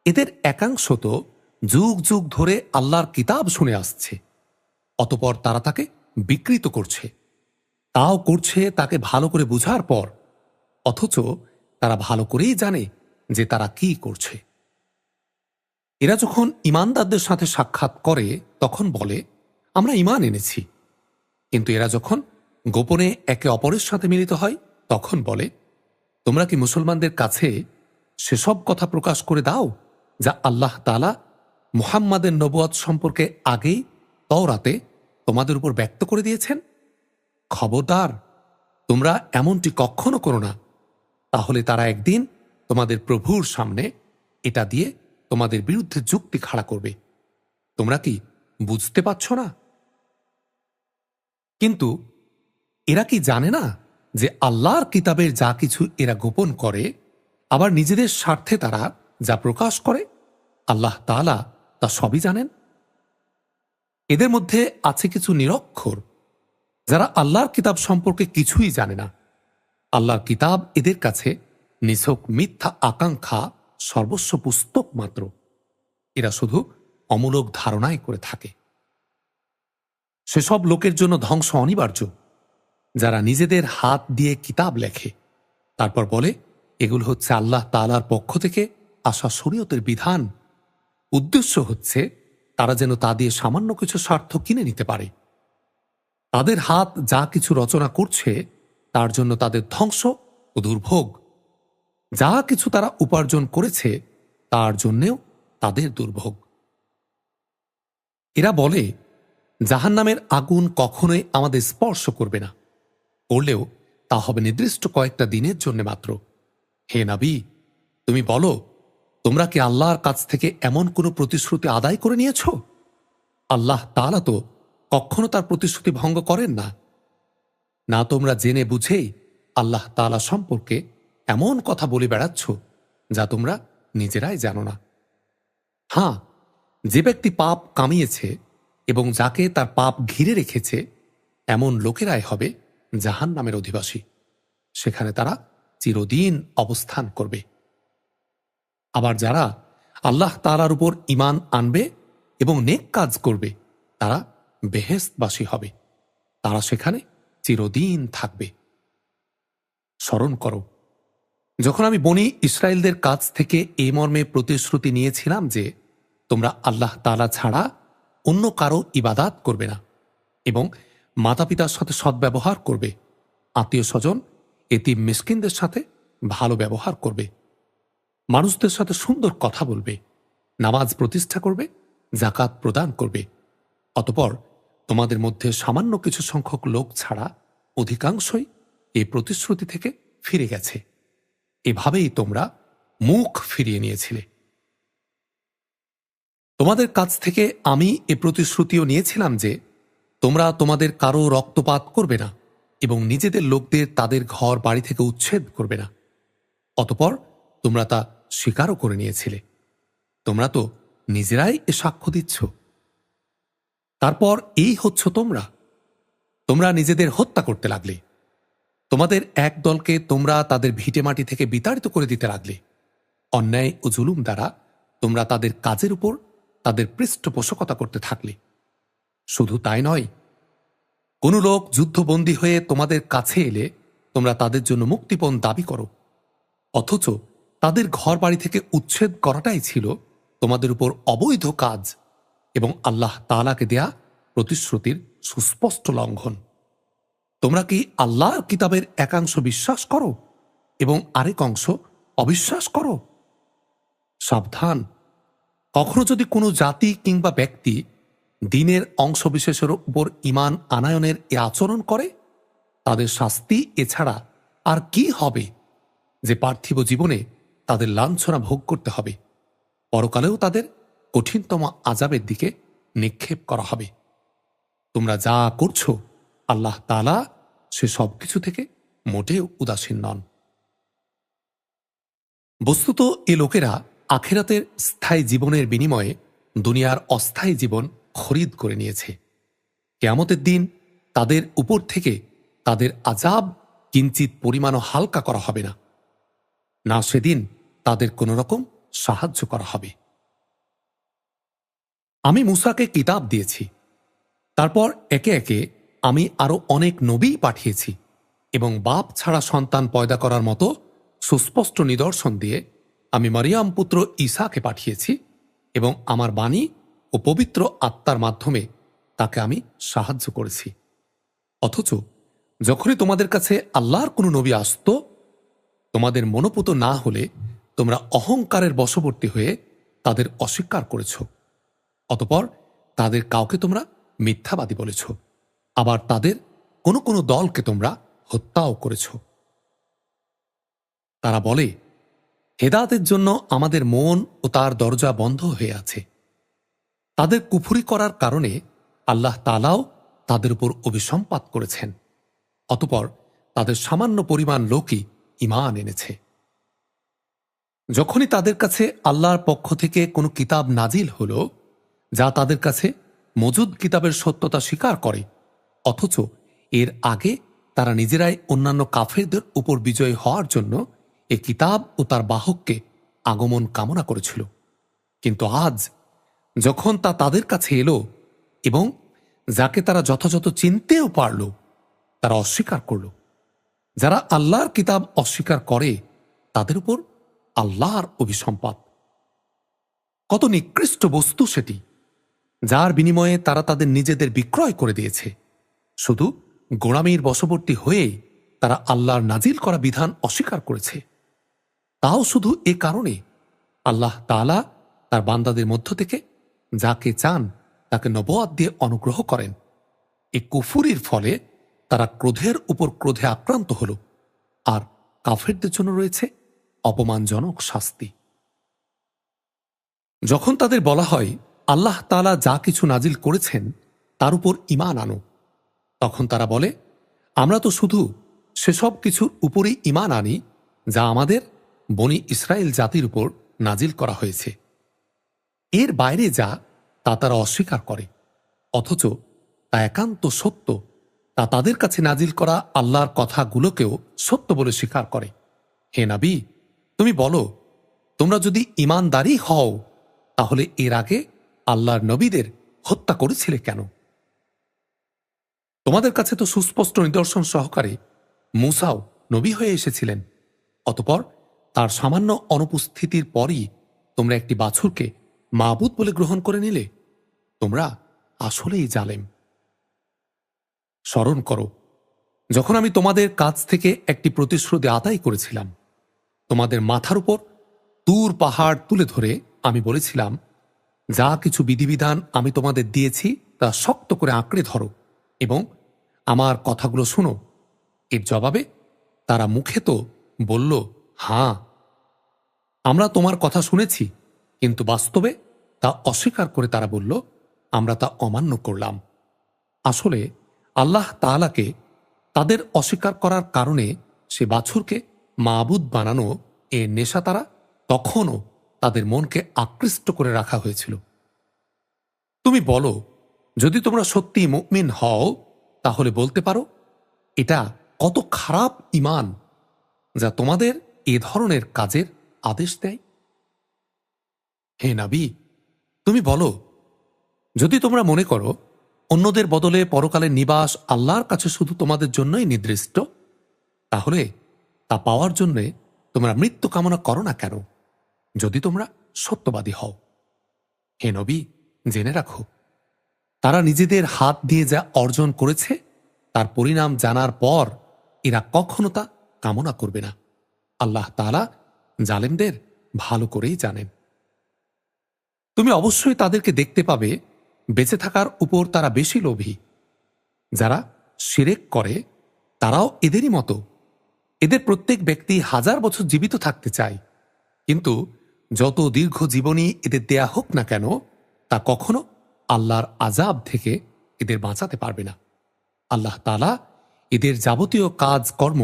এদের একাংশ তো যুগ যুগ ধরে আল্লাহর কিতাব শুনে আসছে, অতপর তারা তাকে বিকৃত করছে। তাও করছে তাকে ভালো করে বুঝার পর, অথচ তারা ভালো করেই জানে যে তারা কি করছে। এরা যখন ঈমানদারদের সাথে সাক্ষাৎ করে তখন বলে, আমরা ঈমান এনেছি। কিন্তু এরা যখন গোপনে একে অপরের সাথে মিলিত হয় তখন বলে, তোমরা কি মুসলমানদের কাছে সেসব কথা প্রকাশ করে দাও যা আল্লাহ তাআলা মুহাম্মাদের নবুয়ত সম্পর্কে আগেই তাওরাতে তোমাদের উপর ব্যক্ত করে দিয়েছেন? খবরদার, তোমরা এমনটি কখনো করো না, তাহলে তারা একদিন তোমাদের প্রভুর সামনে এটা দিয়ে তোমাদের বিরুদ্ধে যুক্তি খাড়া করবে। তোমরা কি বুঝতে পারছ না? কিন্তু এরা কি জানে না যে আল্লাহর কিতাবের যা কিছু এরা গোপন করে, আবার নিজেদের স্বার্থে তারা যা প্রকাশ করে, আল্লাহ তাআলা তা সবই জানেন। এদের মধ্যে আছে কিছু নিরক্ষর যারা আল্লাহর কিতাব সম্পর্কে কিছুই জানে না। আল্লাহর কিতাব এদের কাছে নিছক মিথ্যা আকাঙ্ক্ষা সর্বস্ব পুস্তক মাত্র। এরা শুধু অমূলক ধারণাই করে থাকে। সেসব লোকের জন্য ধ্বংস অনিবার্য যারা নিজেদের হাত দিয়ে কিতাব লেখে, তারপর বলে এগুলো হচ্ছে আল্লাহ তাআলার পক্ষ থেকে আসা শরীয়তের বিধান। উদ্দেশ্য হচ্ছে তারা যেন তা দিয়ে সামান্য কিছু স্বার্থ কিনে নিতে পারে। তাদের হাত যা কিছু রচনা করছে তার জন্য তাদের ধ্বংস ও দুর্ভোগ। যা কিছু তারা উপার্জন করেছে তার জন্যেও তাদের দুর্ভোগ। এরা বলে, জাহান্নামের আগুন কখনোই আমাদের স্পর্শ করবে না, করলেও তা হবে নির্দিষ্ট কয়েকটা দিনের জন্য মাত্র। হে নবী, তুমি বলো, তোমরা কি আল্লাহর কাছ থেকে এমন কোনো প্রতিশ্রুতি আদায় করে নিয়েছ? আল্লাহ তাআলা তো কখনো তার প্রতিশ্রুতি ভঙ্গ করেন না। না তোমরা জেনে বুঝেই আল্লাহ তাআলা সম্পর্কে এমন কথা বলে বেড়াচ্ছ যা তোমরা নিজেরাই জানো না। হ্যাঁ, যে ব্যক্তি পাপ কামিয়েছে এবং যাকে তার পাপ ঘিরে রেখেছে, এমন লোকেরাই হবে জাহান্নামের অধিবাসী। সেখানে তারা চিরদিন অবস্থান করবে। আবার যারা আল্লাহ তাআলার উপর ঈমান আনবে এবং নেক কাজ করবে, তারা বেহেশতবাসী হবে, তারা সেখানে চিরদিন থাকবে। স্মরণ করো, যখন আমি বনী ইসরায়েলদের কাছ থেকে এই মর্মে প্রতিশ্রুতি নিয়েছিলাম যে তোমরা আল্লাহ তাআলা ছাড়া অন্য কারো ইবাদাত করবে না এবং মাতা পিতার সাথে সদ্ব্যবহার করবে, আত্মীয় স্বজন এতিম মিসকিনদের সাথে ভালো ব্যবহার করবে, মানুষদের সাথে সুন্দর কথা বলবে, নামাজ প্রতিষ্ঠা করবে, জাকাত প্রদান করবে। অতঃপর তোমাদের মধ্যে সামান্য কিছু সংখ্যক লোক ছাড়া অধিকাংশই এই প্রতিশ্রুতি থেকে ফিরে গেছে। এভাবেই তোমরা মুখ ফিরিয়ে নিয়েছিলে। তোমাদের কাছ থেকে আমি এ প্রতিশ্রুতিও নিয়েছিলাম যে তোমরা তোমাদের কারো রক্তপাত করবে না এবং নিজেদের লোকদের তাদের ঘর বাড়ি থেকে উচ্ছেদ করবে না। অতঃপর তোমরা তা স্বীকারও করে নিয়েছিলে। তোমরা তো নিজেরাই এ সাক্ষ্য দিচ্ছ। তারপর এই হচ্ছ তোমরা নিজেদের হত্যা করতে লাগলে। তোমাদের এক দলকে তোমরা তাদের ভিটেমাটি থেকে বিতাড়িত করে দিতে লাগলে। অন্যায় ও জুলুম দ্বারা তোমরা তাদের কাজের উপর তাদের পৃষ্ঠপোষকতা করতে থাকলে। শুধু তাই নয়, কোনো লোক যুদ্ধবন্দী হয়ে তোমাদের কাছে এলে তোমরা তাদের জন্য মুক্তিপণ দাবি করো, অথচ তাদের ঘর বাড়ি থেকে উচ্ছেদ করাটাই ছিল তোমাদের উপর অবৈধ কাজ এবং আল্লাহ তাআলাকে দেয়া প্রতিশ্রুতির সুস্পষ্ট লঙ্ঘন। তোমরা কি আল্লাহর কিতাবের একাংশ বিশ্বাস করো এবং আরেক অংশ অবিশ্বাস করো? সাবধান, কখনো যদি কোনো জাতি কিংবা ব্যক্তি দ্বীনের অংশবিশেষের উপর ঈমান আনায়নের এ আচরণ করে, তাদের শাস্তি এছাড়া আর কি হবে যে পার্থিব জীবনে তাদের লাঞ্ছনা ভোগ করতে হবে, পরকালেও তাদের কঠিনতম আযাবের দিকে নিক্ষেপ করা হবে। তোমরা যা করছো, আল্লাহ তাআলা সে সব কিছু থেকে মোটেও উদাসীন নন। বস্তুত এ লোকেরা আখিরাতের স্থায়ী জীবনের বিনিময়ে দুনিয়ার অস্থায়ী জীবন খরিদ করে নিয়েছে। কিয়ামতের দিন তাদের উপর থেকে তাদের আযাব কিঞ্চিত পরিমাণও হালকা করা হবে না, না সেদিন তাদের কোন রকম সাহায্য করা হবে। আমি মূসাকে কিতাব দিয়েছি, তারপর একে একে আমি আরো অনেক নবী পাঠিয়েছি এবং বাপ ছাড়া সন্তান পয়দা করার মতো সুস্পষ্ট নিদর্শন দিয়ে আমি মারিয়াম পুত্র ঈসাকে পাঠিয়েছি এবং আমার বাণী ও পবিত্র আত্মার মাধ্যমে তাকে আমি সাহায্য করেছি। অথচ যখনই তোমাদের কাছে আল্লাহর কোনো নবী আসত, তোমাদের মনোপুত না হলে তোমরা অহংকারের বশবর্তী হয়ে তাদের অস্বীকার করেছ। অতঃপর তাদের কাউকে তোমরা মিথ্যাবাদী বলেছ, আবার তাদের কোনো কোনো দলকে তোমরা হত্যাও করেছ। তারা বলে, হেদায়েতের জন্য আমাদের মন ও তার দরজা বন্ধ হয়ে আছে। তাদের কুফরি করার কারণে আল্লাহ তাআলাও তাদের উপর অভিসম্পাত করেছেন। অতঃপর তাদের সামান্য পরিমাণ লোকই ঈমান এনেছে। যখনই তাদের কাছে আল্লাহর পক্ষ থেকে কোনো কিতাব নাজিল হল, যা তাদের কাছে মজুদ কিতাবের সত্যতা স্বীকার করে, অথচ এর আগে তারা নিজেরাই অন্যান্য কাফেরদের উপর বিজয়ী হওয়ার জন্য এ কিতাব ও তার বাহককে আগমন কামনা করেছিল, কিন্তু আজ যখন তা তাদের কাছে এলো এবং যাকে তারা যথাযথ চিনতেও পারল, তারা অস্বীকার করল। যারা আল্লাহর কিতাব অস্বীকার করে তাদের উপর আল্লাহর অভিসম্পাত। কত নিকৃষ্ট বস্তু সেটি, যার বিনিময়ে তারা তাদের নিজেদের বিক্রয় করে দিয়েছে। শুধু গোঁড়ামির বশবর্তী হয়েই তারা আল্লাহর নাজিল করা বিধান অস্বীকার করেছে। তাও শুধু এ কারণে আল্লাহ তাআলা তার বান্দাদের মধ্য থেকে যাকে চান তাকে নবুয়ত দিয়ে অনুগ্রহ করেন। এ কুফুরির ফলে তারা ক্রোধের উপর ক্রোধে আক্রান্ত হল, আর কাফেরদের জন্য রয়েছে অপমানজনক শাস্তি। যখন তাদের বলা হয় আল্লাহ তাআলা যা কিছু নাজিল করেছেন তার উপর ঈমান আনো, তখন তারা বলে, আমরা তো শুধু সেসব কিছুর উপরেই ঈমান আনি যা আমাদের বনী ইসরায়েল জাতির উপর নাজিল করা হয়েছে। এর বাইরে যা তা তারা অস্বীকার করে, অথচ তা একান্ত সত্য। তা তাদের কাছে নাজিল করা আল্লাহর কথাগুলোকেও সত্য বলে স্বীকার করে। হে নবী, তুমি বলো, তোমরা যদি ঈমানদারই হও তাহলে এর আগে আল্লাহর নবীদের হত্যা করেছিলে কেন? তোমাদের কাছে তো সুস্পষ্ট নিদর্শন সহকারে মূসাও নবী হয়ে এসেছিলেন। অতঃপর তার সামান্য অনুপস্থিতির পরই তোমরা একটি বাছুরকে মাবুদ বলে গ্রহণ করে নিলে। তোমরা আসলেই জালেম। স্মরণ করো, যখন আমি তোমাদের কাছ থেকে একটি প্রতিশ্রুতি আদায় করেছিলাম, তোমাদের মাথার উপর তুর পাহাড় তুলে ধরে আমি বলেছিলাম, যা কিছু বিধিবিধান আমি তোমাদের দিয়েছি তা শক্ত করে আঁকড়ে ধরো এবং আমার কথাগুলো শোনো। এর জবাবে তারা মুখে তো বলল, হাঁ, আমরা তোমার কথা শুনেছি, কিন্তু বাস্তবে তা অস্বীকার করে তারা বলল, আমরা তা অমান্য করলাম। আসলে আল্লাহ তাআলাকে তাদের অস্বীকার করার কারণে সে বাছুরকে মাবুদ বানানো এর নেশা তারা তখনও তাদের মনকে আকৃষ্ট করে রাখা হয়েছিল। তুমি বলো, যদি তোমরা সত্যি মুমিন হও তাহলে বলতে পারো, এটা কত খারাপ ঈমান যা তোমাদের এ ধরনের কাজের আদেশ দেয়। হে নবী, তুমি বলো, যদি তোমরা মনে করো অন্যদের বদলে পরকালের নিবাস আল্লাহর কাছে শুধু তোমাদের জন্যই নির্দিষ্ট, তাহলে তা পাওয়ার জন্য তোমরা মৃত্যু কামনা করো না কেন, যদি তোমরা সত্যবাদী হও। হে নবী, জেনে রাখো, তারা নিজেদের হাত দিয়ে যা অর্জন করেছে তার পরিণাম জানার পর এরা কখনো তা কামনা করবে না। আল্লাহ তাআলা জালেমদের ভালো করেই জানেন। তুমি অবশ্যই তাদেরকে দেখতে পাবে বেঁচে থাকার উপর তারা বেশি লোভী। যারা শিরক করে তারাও এদেরই মতো। এদের প্রত্যেক ব্যক্তি 1000 বছর জীবিত থাকতে চায়, কিন্তু যত দীর্ঘ জীবনী এদের দেয়া হোক না কেন, তা কখনো আল্লাহর আযাব থেকে এদের বাঁচাতে পারবে না। আল্লাহ তাআলা এদের যাবতীয় কাজকর্ম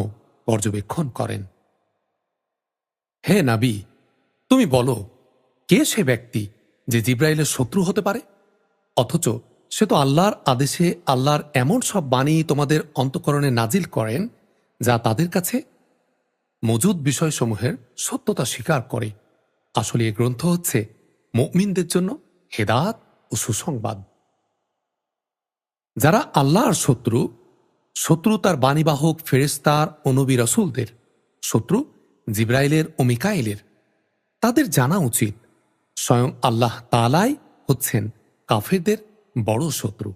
পর্যবেক্ষণ করেন। হে নবী, তুমি বলো, কে সে ব্যক্তি যে জিবরাইলের শত্রু হতে পারে? অথচ সে তো আল্লাহর আদেশে আল্লাহর এমন সব বাণী তোমাদের অন্তঃকরণে নাজিল করেন যা তাদের কাছে মজুদ বিষয়সমূহের সত্যতা স্বীকার করে। আসলে এ গ্রন্থ হচ্ছে মুমিনদের জন্য হেদায়েত ও সুসংবাদ। যারা আল্লাহর শত্রু, শত্রু তার বাণীবাহক ফেরেশতার ও নবী রাসূলদের, শত্রু জিবরাইলের ও মিকাইলের, তাদের জানা উচিত স্বয়ং আল্লাহ তাআলাই হচ্ছেন কাফেরদের বড় শত্রু।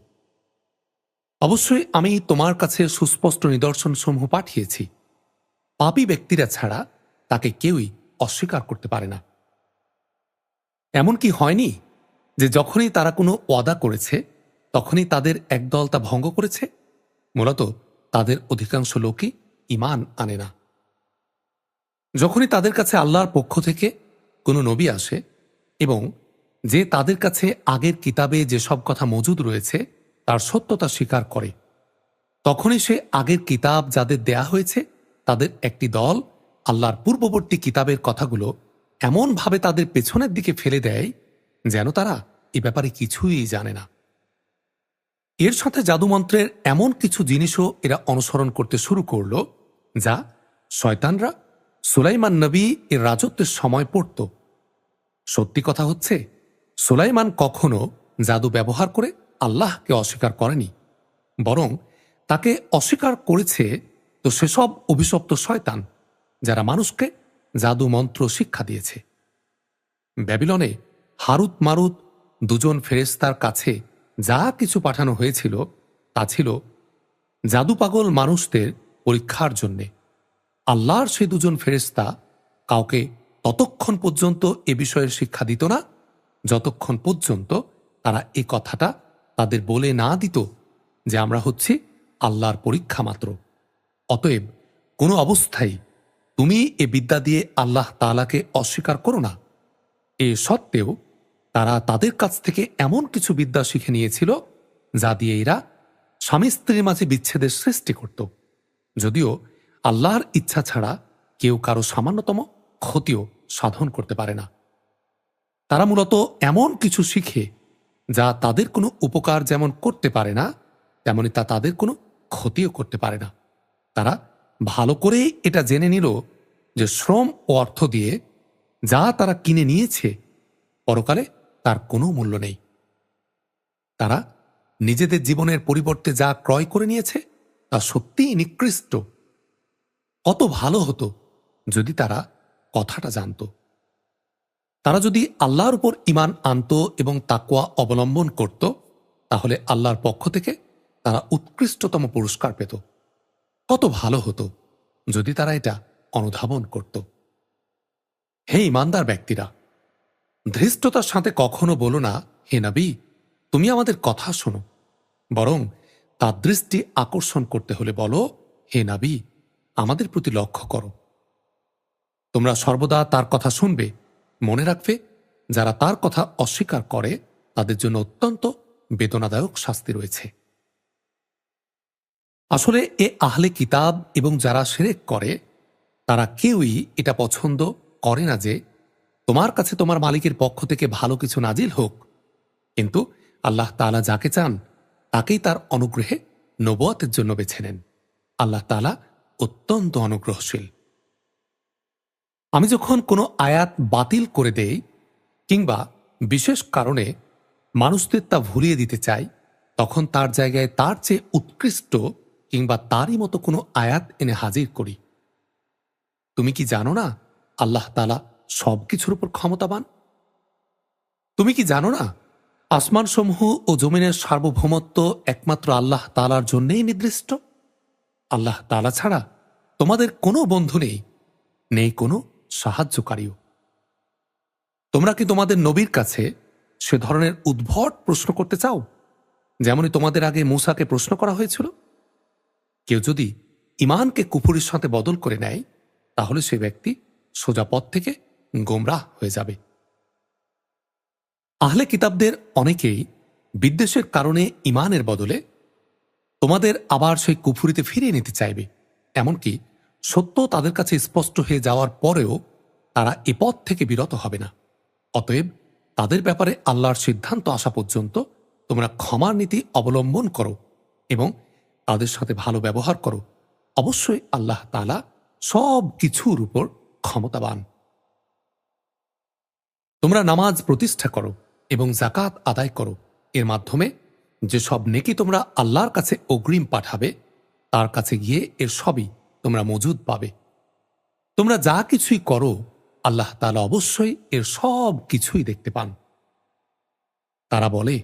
অবশ্যই আমি তোমার কাছে সুস্পষ্ট নিদর্শনসমূহ পাঠিয়েছি। পাপী ব্যক্তিরা ছাড়া তাকে কেউই অস্বীকার করতে পারে না। এমন কি হয়নি যে যখনই তারা কোনো ওয়াদা করেছে তখনই তাদের একদল তা ভঙ্গ করেছে? মূলত তাদের অধিকাংশ লোকই ঈমান আনে না। যখনই তাদের কাছে আল্লাহর পক্ষ থেকে কোনো নবী আসে এবং যে তাদের কাছে আগের কিতাবে যেসব কথা মজুদ রয়েছে তার সত্যতা স্বীকার করে, তখনই সে আগের কিতাব যাদের দেয়া হয়েছে তাদের একটি দল আল্লাহর পূর্ববর্তী কিতাবের কথাগুলো এমনভাবে তাদের পেছনের দিকে ফেলে দেয় যেন তারা এ ব্যাপারে কিছুই জানে না। এর সাথে জাদুমন্ত্রের এমন কিছু জিনিসও এরা অনুসরণ করতে শুরু করল যা শয়তানরা সুলাইমান নবী এর রাজত্বের সময় পড়ত। সত্যি কথা হচ্ছে, সুলাইমান কখনো জাদু ব্যবহার করে আল্লাহকে অস্বীকার করেনি, বরং তাকে অস্বীকার করেছে তো সেসব অভিশপ্ত শয়তান যারা মানুষকে জাদু মন্ত্র শিক্ষা দিয়েছে। ব্যাবিলনে হারুত মারুত দুজন ফেরেশতার কাছে যা কিছু পাঠানো হয়েছিল তা ছিল জাদু পাগল মানুষদের পরীক্ষার জন্যে। আল্লাহর সেই দুজন ফেরেশতা কাউকে ততক্ষণ পর্যন্ত এ বিষয়ের শিক্ষা দিত না যতক্ষণ পর্যন্ত তারা এ কথাটা তাদের বলে না দিত যে আমরা হচ্ছি আল্লাহর পরীক্ষা মাত্র। অতএব কোনো অবস্থায় তুমি এ বিদ্যা দিয়ে আল্লাহ তাআলাকে অস্বীকার করো না। এ সত্ত্বেও তারা তাদের কাছ থেকে এমন কিছু বিদ্যা শিখে নিয়েছিল যা দিয়ে এরা স্বামী স্ত্রীর মাঝে বিচ্ছেদের সৃষ্টি করত, যদিও আল্লাহর ইচ্ছা ছাড়া কেউ কারো সামান্যতম ক্ষতিও সাধন করতে পারে না। তারা মূলত এমন কিছু শিখে যা তাদের কোনো উপকার যেমন করতে পারে না, তেমনি তা তাদের কোনো ক্ষতিও করতে পারে না। তারা ভালো করে এটা জেনে নিল যে শ্রম ও অর্থ দিয়ে যা তারা কিনে নিয়েছে পরকালে তার কোনো মূল্য নেই। তারা নিজেদের জীবনের পরিবর্তে যা ক্রয় করে নিয়েছে তা সত্যিই নিকৃষ্ট। কত ভালো হতো যদি তারা কথাটা জানত। তারা যদি আল্লাহর উপর ঈমান আনত এবং তাকওয়া অবলম্বন করত, তাহলে আল্লাহর পক্ষ থেকে তারা উৎকৃষ্টতম পুরস্কার পেত। কত ভালো হতো যদি তারা এটা অনুধাবন করত। হে ঈমানদার ব্যক্তিরা, ধৃষ্টতার সাথে কখনো বলো না, হে নবী, তুমি আমাদের কথা শোনো। বরং তার দৃষ্টি আকর্ষণ করতে হলে বলো, হে নবী, আমাদের প্রতি লক্ষ্য করো। তোমরা সর্বদা তার কথা শুনবে। মনে রাখবে, যারা তার কথা অস্বীকার করে তাদের জন্য অত্যন্ত বেদনাদায়ক শাস্তি রয়েছে। আসলে এ আহলে কিতাব এবং যারা শিরক করে তারা কেউই এটা পছন্দ করে না যে তোমার কাছে তোমার মালিকের পক্ষ থেকে ভালো কিছু নাজিল হোক। কিন্তু আল্লাহ তাআলা যাকে চান তাকেই তার অনুগ্রহে নবুয়তের জন্য বেছে নেন। আল্লাহ তাআলা অত্যন্ত অনুগ্রহশীল। আমি যখন কোনো আয়াত বাতিল করে দেই কিংবা বিশেষ কারণে মানুষদের তা ভুলিয়ে দিতে চাই, তখন তার জায়গায় তার চেয়ে উৎকৃষ্ট কিংবা তারই মতো কোনো আয়াত এনে হাজির করি। তুমি কি জানো না আল্লাহ তাআলা সবকিছুর উপর ক্ষমতাবান? তুমি কি জানো না আসমানসমূহ ও জমিনের সার্বভৌমত্ব একমাত্র আল্লাহ তাআলার জন্যেই নির্দিষ্ট? আল্লাহ তাআলা ছাড়া তোমাদের কোনো বন্ধু নেই, নেই কোনো সাহায্যকারীও। তোমরা কি তোমাদের নবীর কাছে সে ধরনের উদ্ভট প্রশ্ন করতে চাও যেমনই তোমাদের আগে মূসাকে প্রশ্ন করা হয়েছিল? কেউ যদি ঈমানকে কুফরের সাথে বদল করে নেয়, তাহলে সে ব্যক্তি সোজা পথ থেকে গোমরাহ হয়ে যাবে। আহলে কিতাবদের অনেকেই বিদ্বেষের কারণে ঈমানের বদলে তোমাদের আবার সেই কুফরিতে ফিরিয়ে নিতে চাইবে। এমনকি সত্য তাদের কাছে স্পষ্ট হয়ে যাওয়ার পরেও তারা এ পথ থেকে বিরত হবে না। অতএব তাদের ব্যাপারে আল্লাহর সিদ্ধান্ত আসা পর্যন্ত তোমরা ক্ষমার নীতি অবলম্বন করো এবং তাদের সাথে ভালো ব্যবহার করো। অবশ্যই আল্লাহ তাআলা সব কিছুর উপর ক্ষমতাবান। তোমরা নামাজ প্রতিষ্ঠা করো এবং যাকাত আদায় করো। এর মাধ্যমে যে সব নেকি তোমরা আল্লাহর কাছে অগ্রিম পাঠাবে, তার কাছে গিয়ে এর সবই তোমরা মজুদ পাবে। তোমরা যা কিছুই করো, আল্লাহ তাআলা অবশ্যই এর সব কিছুই দেখতে পান। তারা বলে,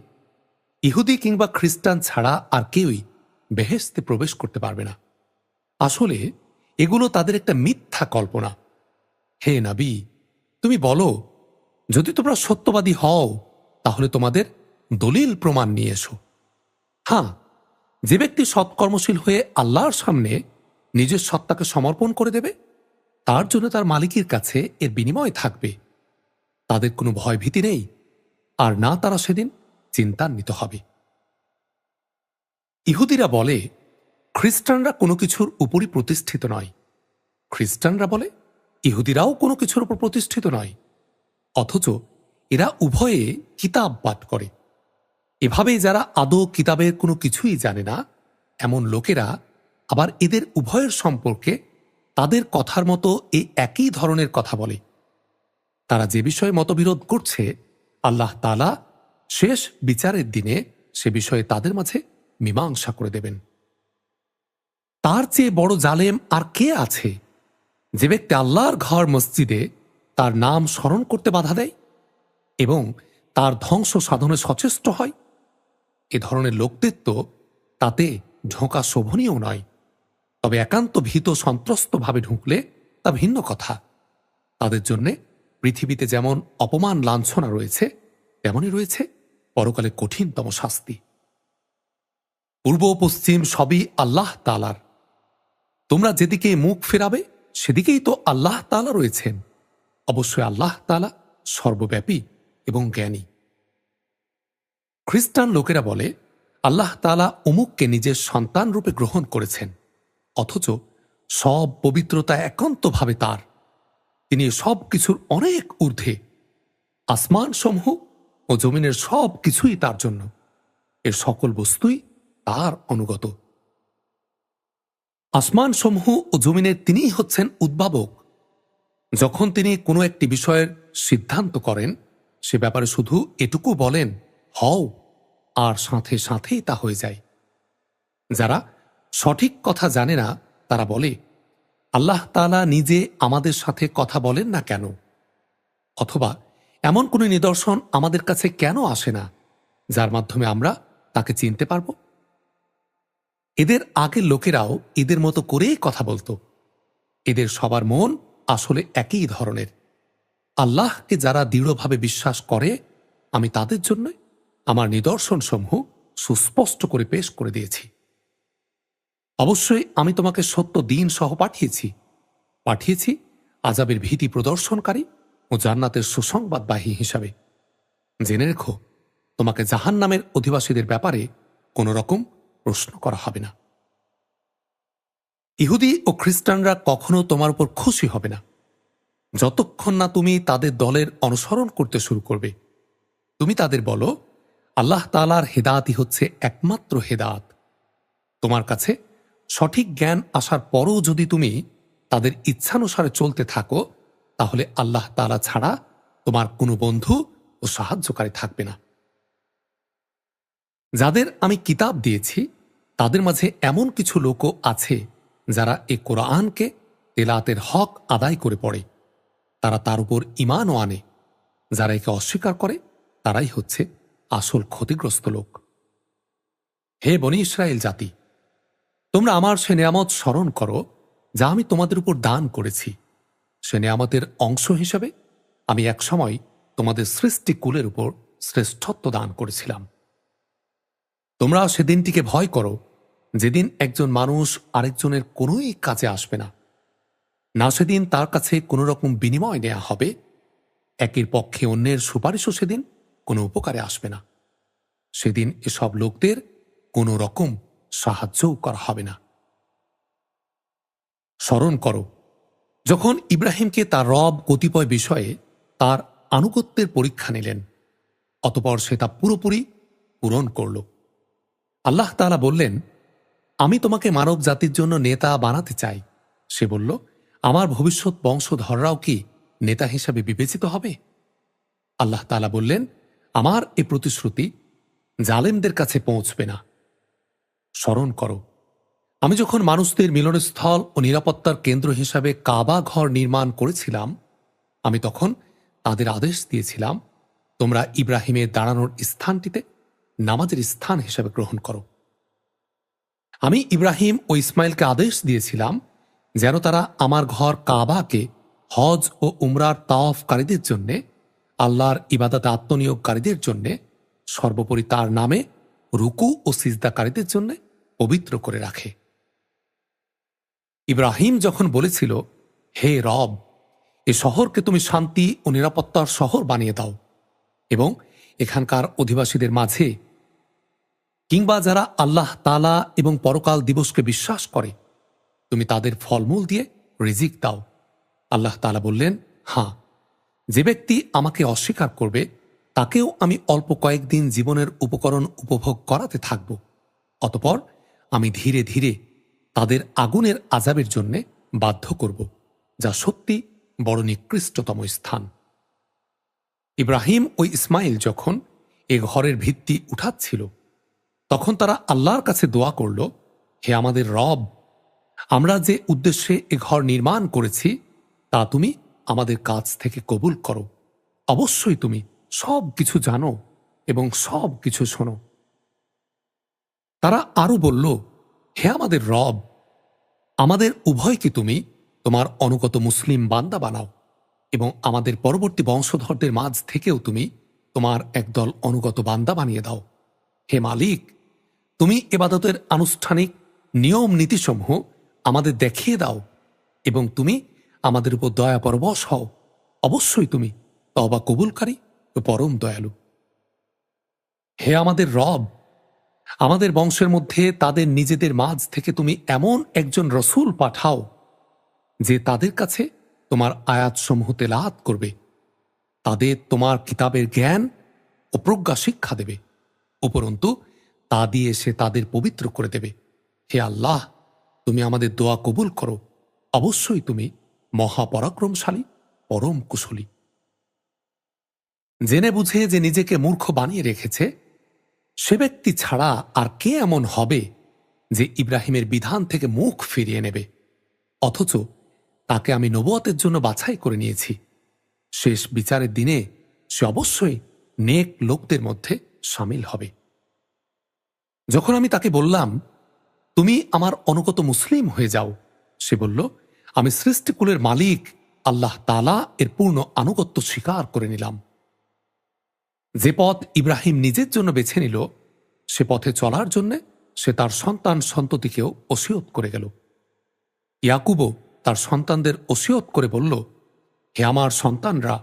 ইহুদি কিংবা খ্রিস্টান ছাড়া আর কেউই বেহেশতে প্রবেশ করতে পারবে না। আসলে এগুলো তাদের একটা মিথ্যা কল্পনা। হে নবী, তুমি বলো, যদি তোমরা সত্যবাদী হও তাহলে তোমাদের দলিল প্রমাণ নিয়ে এসো। হ্যাঁ, যে ব্যক্তি সৎকর্মশীল হয়ে আল্লাহর সামনে নিজের সত্তাকে সমর্পণ করে দেবে, তার জন্য তার মালিকের কাছে এর বিনিময় থাকবে। তাদের কোনো ভয় ভীতি নেই, আর না তারা সেদিন চিন্তান্বিত হবে। ইহুদিরা বলে, খ্রিস্টানরা কোনো কিছুর উপরই প্রতিষ্ঠিত নয়। খ্রিস্টানরা বলে, ইহুদিরাও কোনো কিছুর উপর প্রতিষ্ঠিত নয়। অথচ এরা উভয়ে কিতাব পাঠ করে। এভাবেই যারা আদৌ কিতাবের কোনো কিছুই জানে না, এমন লোকেরা আবার এদের উভয়ের সম্পর্কে তাদের কথার মতো এই একই ধরনের কথা বলে। তারা যে বিষয়ে মতবিরোধ করছে, আল্লাহ তাআলা শেষ বিচারের দিনে সে বিষয়ে তাদের মাঝে মীমাংসা করে দেবেন। তার চেয়ে বড় জালেম আর কে আছে, যে ব্যক্তি আল্লাহর ঘর মসজিদে তার নাম স্মরণ করতে বাধা দেয় এবং তার ধ্বংস সাধনে সচেষ্ট হয়? এ ধরনের লোকদের তো তাতে ঢোকা শোভনীয় নয়। তবে একান্ত ভীত সন্ত্রস্তভাবে ঢুকলে তা ভিন্ন কথা। তাদের জন্যে পৃথিবীতে যেমন অপমান লাঞ্ছনা রয়েছে, তেমনই রয়েছে পরকালে কঠিনতম শাস্তি। পূর্ব পশ্চিম সবই আল্লাহ তাআলার। তোমরা যেদিকে মুখ ফেরাবে সেদিকেই তো আল্লাহ তাআলা রয়েছেন। অবশ্যই আল্লাহ তাআলা সর্বব্যাপী এবং জ্ঞানী। খ্রিস্টান লোকেরা বলে, আল্লাহ তাআলা অমুককে নিজের সন্তান রূপে গ্রহণ করেছেন, অথচ সব পবিত্রতা একান্তভাবে তার। তিনি সব কিছুর অনেক ঊর্ধ্বে। আসমান সমূহ ও জমিনের সব কিছুই তার জন্য। এর সকল বস্তুই তার অনুগত। আসমান সমূহ ও জমিনের তিনিই হচ্ছেন উদ্ভাবক। যখন তিনি কোনো একটি বিষয়ের সিদ্ধান্ত করেন, সে ব্যাপারে শুধু এটুকু বলেন, হও, আর সাথে সাথেই তা হয়ে যায়। যারা সঠিক কথা জানে না তারা বলে, আল্লাহ তাআলা নিজে আমাদের সাথে কথা বলেন না কেন? অথবা এমন কোনো নিদর্শন আমাদের কাছে কেন আসে না যার মাধ্যমে আমরা তাকে চিনতে পারব? এদের আগের লোকেরাও এদের মতো করেই কথা বলতো। এদের সবার মন আসলে একই ধরনের। আল্লাহকে যারা দৃঢ়ভাবে বিশ্বাস করে, আমি তাদের জন্য আমার নিদর্শনসমূহ সুস্পষ্ট করে পেশ করে দিয়েছি। অবশ্যই আমি তোমাকে সত্য দিন সহ পাঠিয়েছি আযাবের ভীতি প্রদর্শনকারী ও জান্নাতের সুসংবাদবাহী হিসাবে। জেনে রেখো, তোমাকে জাহান্নামের অধিবাসীদের ব্যাপারে কোনো রকম প্রশ্ন করা হবে না। ইহুদি ও খ্রিস্টানরা কখনো তোমার উপর খুশি হবে না যতক্ষণ না তুমি তাদের দলের অনুসরণ করতে শুরু করবে। তুমি তাদের বলো, আল্লাহ তাআলার হেদায়েতই হচ্ছে একমাত্র হেদায়েত। তোমার কাছে সঠিক জ্ঞান আসার পরও যদি তুমি তাদের ইচ্ছানুসারে চলতে থাকো, তাহলে আল্লাহ তাআলা ছাড়া তোমার কোনো বন্ধু ও সাহায্যকারী থাকবে না। যাদের আমি কিতাব দিয়েছি তাদের মাঝে এমন কিছু লোকও আছে যারা এ কোরআনকে তেলাওয়াতের হক আদায় করে পড়ে, তারা তার উপর ঈমানও আনে। যারা একে অস্বীকার করে তারাই হচ্ছে আসল ক্ষতিগ্রস্ত লোক। হে বনী ইসরায়েল জাতি, তোমরা আমার সে নেয়ামত স্মরণ করো যা আমি তোমাদের উপর দান করেছি। সে নেয়ামতের অংশ হিসেবে আমি একসময় তোমাদের সৃষ্টি কুলের উপর শ্রেষ্ঠত্ব দান করেছিলাম। তোমরা সেদিনটিকে ভয় করো যেদিন একজন মানুষ আরেকজনের কোনোই কাজে আসবে না, না সেদিন তার কাছে কোনো রকম বিনিময় নেওয়া হবে, একের পক্ষে অন্যের সুপারিশও সেদিন কোনো উপকারে আসবে না। সেদিন এসব লোকদের কোনো রকম সাহায্যও করা হবে না। স্মরণ করো যখন ইব্রাহিমকে তার রব কতিপয় বিষয়ে তার আনুগত্যের পরীক্ষা নিলেন, অতঃপর সে তা পুরোপুরি পূরণ করল। আল্লাহ তাআলা বললেন, আমি তোমাকে মানব জাতির জন্য নেতা বানাতে চাই। সে বলল, আমার ভবিষ্যৎ বংশধররাও কি নেতা হিসাবে বিবেচিত হবে? আল্লাহ তাআলা বললেন, আমার এ প্রতিশ্রুতি জালেমদের কাছে পৌঁছবে না। স্মরণ করো আমি যখন মানুষদের মিলনস্থল ও নিরাপত্তার কেন্দ্র হিসাবে কাবা ঘর নির্মাণ করেছিলাম, আমি তখন তাদের আদেশ দিয়েছিলাম, তোমরা ইব্রাহিমের দাঁড়ানোর স্থানটিতে নামাজের স্থান হিসাবে গ্রহণ করো। আমি ইব্রাহিম ও ইসমাইলকে আদেশ দিয়েছিলাম যেন তারা আমার ঘর কাবাকে হজ ও উমরার তাওয়াফকারীদের জন্যে, আল্লাহর ইবাদতে আত্মনিয়োগকারীদের জন্যে, সর্বোপরি তার নামে রুকু ও সিজদাকারীদের জন্য পবিত্র করে রাখে। ইব্রাহিম যখন বলেছিল, হে রব, এ শহরকে তুমি শান্তি ও নিরাপত্তার শহর বানিয়ে দাও এবং এখানকার অধিবাসীদের মাঝে কিংবা যারা আল্লাহ তাআলা এবং পরকাল দিবসকে বিশ্বাস করে তুমি তাদের ফলমূল দিয়ে রিজিক দাও। আল্লাহ তাআলা বললেন, হ্যাঁ, যে ব্যক্তি আমাকে অস্বীকার করবে তাকেও আমি অল্প কয়েকদিন জীবনের উপকরণ উপভোগ করাতে থাকব, অতঃপর আমি ধীরে ধীরে তাদের আগুনের আযাবের জন্য বাধ্য করব, যা সত্যি বড় নিকৃষ্টতম স্থান। ইব্রাহিম ও ইসমাইল যখন এ ঘরের ভিত্তি উঠাচ্ছিল তখন তারা আল্লাহর কাছে দোয়া করল, হে আমাদের রব, আমরা যে উদ্দেশ্যে এ ঘর নির্মাণ করেছি তা তুমি আমাদের কাছ থেকে কবুল করো। অবশ্যই তুমি সব কিছু জানো এবং সব কিছু শোনো। তারা আরো বলল, হে আমাদের রব, আমাদের উভয়কে তুমি তোমার অনুগত মুসলিম বান্দা বানাও এবং আমাদের পরবর্তী বংশধরদের মাঝ থেকেও তুমি তোমার একদল অনুগত বান্দা বানিয়ে দাও। হে মালিক, তুমি ইবাদতের আনুষ্ঠানিক নিয়ম নীতিসমূহ আমাদের দেখিয়ে দাও এবং তুমি আমাদের উপর দয়া পরবশ হও। অবশ্যই তুমি তওবা কবুলকারী ও পরম দয়ালু। হে আমাদের রব, আমাদের বংশের মধ্যে তাদের নিজেদের মাঝ থেকে তুমি এমন একজন রসূল পাঠাও যে তাদের কাছে তোমার আয়াতসমূহ তেলাওয়াত করবে, তাদের তোমার কিতাবের জ্ঞান ও প্রজ্ঞা শিক্ষা দেবে, উপরন্তু তা দিয়ে সে তাদের পবিত্র করে দেবে। হে আল্লাহ, তুমি আমাদের দোয়া কবুল করো। অবশ্যই তুমি মহাপরাক্রমশালী, পরম কুশলী। জেনে বুঝে যে নিজেকে মূর্খ বানিয়ে রেখেছে, সে ব্যক্তি ছাড়া আর কে এমন হবে যে ইব্রাহিমের বিধান থেকে মুখ ফিরিয়ে নেবে? অথচ তাকে আমি নবুয়তের জন্য বাছাই করে নিয়েছি। শেষ বিচারের দিনে সে অবশ্যই নেক লোকদের মধ্যে সামিল হবে। যখন আমি তাকে বললাম, তুমি আমার অনুগত মুসলিম হয়ে যাও, সে বলল, আমি সৃষ্টিকুলের মালিক আল্লাহ তাআলা এর পূর্ণ আনুগত্য স্বীকার করে নিলাম। যে পথ ইব্রাহিম নিজের জন্য বেছে নিল, সে পথে চলার জন্য সে তার সন্তান সন্ততিকেও ওসিয়ত করে গেল। ইয়াকুবও তার সন্তানদের ওসিয়ত করে বলল, হে আমার সন্তানরা,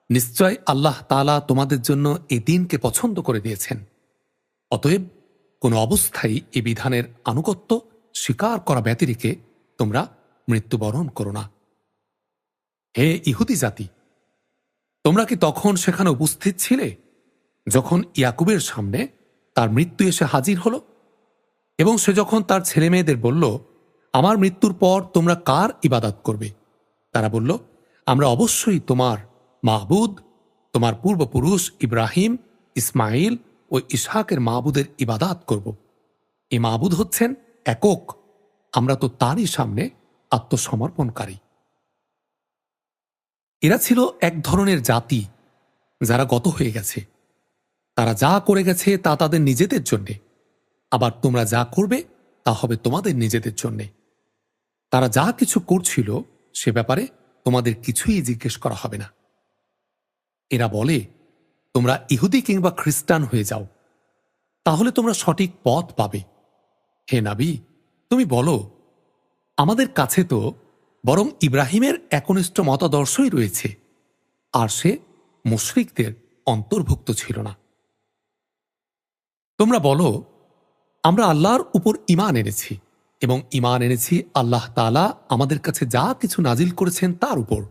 নিশ্চয় আল্লাহ তাআলা তোমাদের জন্য এই দিনকে পছন্দ করে দিয়েছেন। অতএব কোনো অবস্থায় এই বিধানের আনুগত্য স্বীকার করা ব্যতিরেকে তোমরা মৃত্যুবরণ করো না। হে ইহুদি জাতি, তোমরা কি তখন সেখানে উপস্থিত ছিলে যখন ইয়াকুবের সামনে তার মৃত্যু এসে হাজির হল? এবং সে যখন তার ছেলে মেয়েদের বলল, আমার মৃত্যুর পর তোমরা কার ইবাদত করবে? তারা বলল, আমরা অবশ্যই তোমার মাহবুদ, তোমার পূর্বপুরুষ ইব্রাহিম, ইসমাইল ও ইসহাকের মাহবুদের ইবাদত করব। এই মাহবুদ হচ্ছেন একক, আমরা তো তারই সামনে আত্মসমর্পণকারী। এরা ছিল এক ধরনের জাতি যারা গত হয়ে গেছে। তারা যা করে গেছে তা তাদের নিজেদের জন্যে, আবার তোমরা যা করবে তা হবে তোমাদের নিজেদের জন্যে। তারা যা কিছু করছিল সে ব্যাপারে তোমাদের কিছুই জিজ্ঞেস করা হবে না। এরা বলে, তোমরা ইহুদি কিংবা খ্রিস্টান হয়ে যাও, তাহলে তোমরা সঠিক পথ পাবে। হে নবী, তুমি বলো, আমাদের কাছে তো বরং ইব্রাহিমের একনিষ্ঠ মতাদর্শই রয়েছে, আর সে মুশরিকদের অন্তর্ভুক্ত ছিল না। তোমরা বলো, আমরা আল্লাহর উপর ঈমান এনেছি এবং ঈমান এনেছি আল্লাহ তাআলা আমাদের কাছে যা কিছু নাজিল করেছেন তার উপর।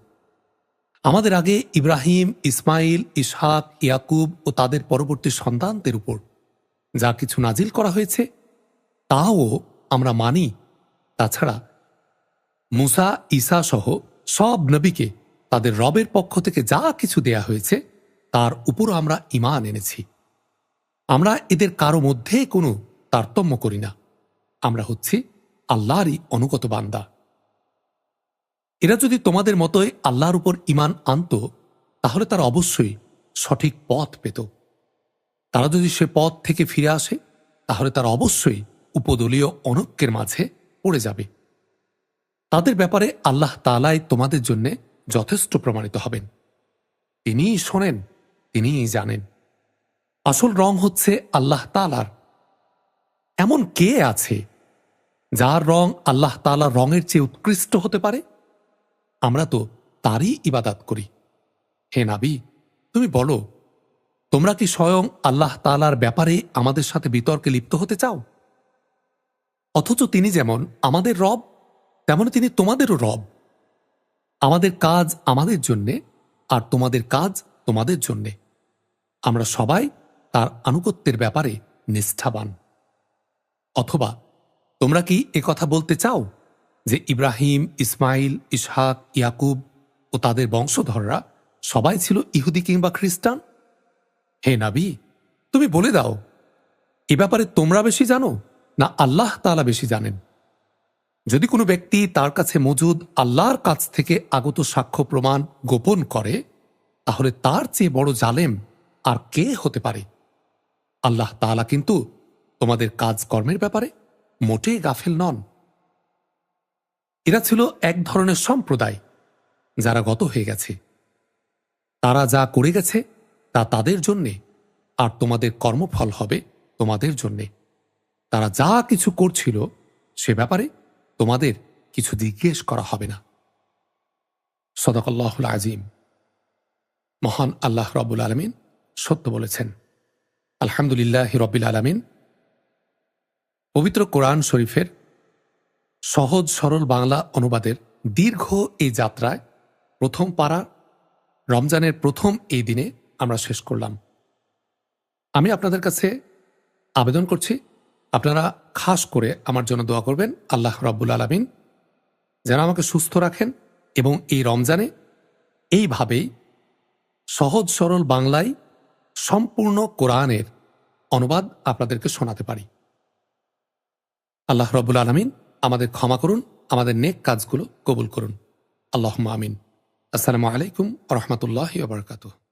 আমাদের আগে ইব্রাহিম, ইসমাইল, ইসহাক, ইয়াকুব ও তাদের পরবর্তী সন্তানদের উপর যা কিছু নাজিল করা হয়েছে তাও আমরা মানি। তাছাড়া মুসা, ঈসা সহ সব নবীকে তাদের রবের পক্ষ থেকে যা কিছু দেয়া হয়েছে তার উপরও আমরা ঈমান এনেছি। আমরা এদের কারো মধ্যে কোনো তারতম্য করি না। আমরা হচ্ছি আল্লাহরই অনুগত বান্দা। এরা যদি তোমাদের মতোই আল্লাহর উপর ঈমান আনত, তাহলে তারা অবশ্যই সঠিক পথ পেত। তারা যদি সে পথ থেকে ফিরে আসে, তাহলে তারা অবশ্যই উপদলীয় অনৈক্যের মাঝে পড়ে যাবে। তাদের ব্যাপারে আল্লাহ তাআলাই তোমাদের জন্য যথেষ্ট প্রমাণিত হবেন। তিনিই শোনেন, তিনিই জানেন। আসল রং হচ্ছে আল্লাহ তাআলার। এমন কে আছে যার রং আল্লাহ তাআলার রঙের চেয়ে উৎকৃষ্ট হতে পারে? আমরা তো তারই ইবাদত করি। হে নবী, তুমি বলো, তোমরা কি স্বয়ং আল্লাহ তাআলার ব্যাপারে আমাদের সাথে বিতর্কে লিপ্ত হতে চাও? অথচ তিনি যেমন আমাদের রব, তেমন তিনি তোমাদেরও রব। আমাদের কাজ আমাদের জন্যে, আর তোমাদের কাজ তোমাদের জন্যে। আমরা সবাই তার আনুগত্যের ব্যাপারে নিষ্ঠাবান। অথবা তোমরা কি একথা বলতে চাও যে ইব্রাহিম, ইসমাইল, ইসহাক, ইয়াকুব ও তাদের বংশধররা সবাই ছিল ইহুদি কিংবা খ্রিস্টান? হে নবী, তুমি বলে দাও, এ ব্যাপারে তোমরা বেশি জানো না আল্লাহ তাআলা বেশি জানেন? যদি কোনো ব্যক্তি তার কাছে মজুদ আল্লাহর কাছ থেকে আগত সাক্ষ্য প্রমাণ গোপন করে, তাহলে তার চেয়ে বড় জালেম আর কে হতে পারে? আল্লাহ তাআলা কিন্তু তোমাদের কাজকর্মের ব্যাপারে মোটেই গাফেল নন। এরা ছিল এক ধরনের সম্প্রদায় যারা গত হয়ে গেছে। তারা যা করে গেছে তা তাদের জন্যে, আর তোমাদের কর্মফল হবে তোমাদের জন্যে। তারা যা কিছু করছিল সে ব্যাপারে তোমাদের কিছু জিজ্ঞেস করা হবে না। সদাকাল্লাহুল আজিম। মহান আল্লাহ রাব্বুল আলামিন সত্য বলেছেন। আলহামদুলিল্লাহ রাব্বিল আলামিন পবিত্র কোরআন শরীফের সহজ সরল বাংলা অনুবাদের দীর্ঘ এই যাত্রায় প্রথম পারা রমজানের প্রথম এই দিনে আমরা শেষ করলাম। আমি আপনাদের কাছে আবেদন করছি, আপনারা খাস করে আমার জন্য দোয়া করবেন। আল্লাহ রাব্বুল আলামিন যেন আমাকে সুস্থ রাখেন এবং এই রমজানে এইভাবেই সহজ সরল বাংলায় সম্পূর্ণ কোরআনের অনুবাদ আপনাদেরকে শোনাতে পারি। আল্লাহ রব্বুল আলামিন আমাদের ক্ষমা করুন, আমাদের নেক কাজগুলো কবুল করুন। আল্লাহুম্মা আমিন। আসসালামু আলাইকুম ওয়া রাহমাতুল্লাহি ওয়া বারাকাতুহু।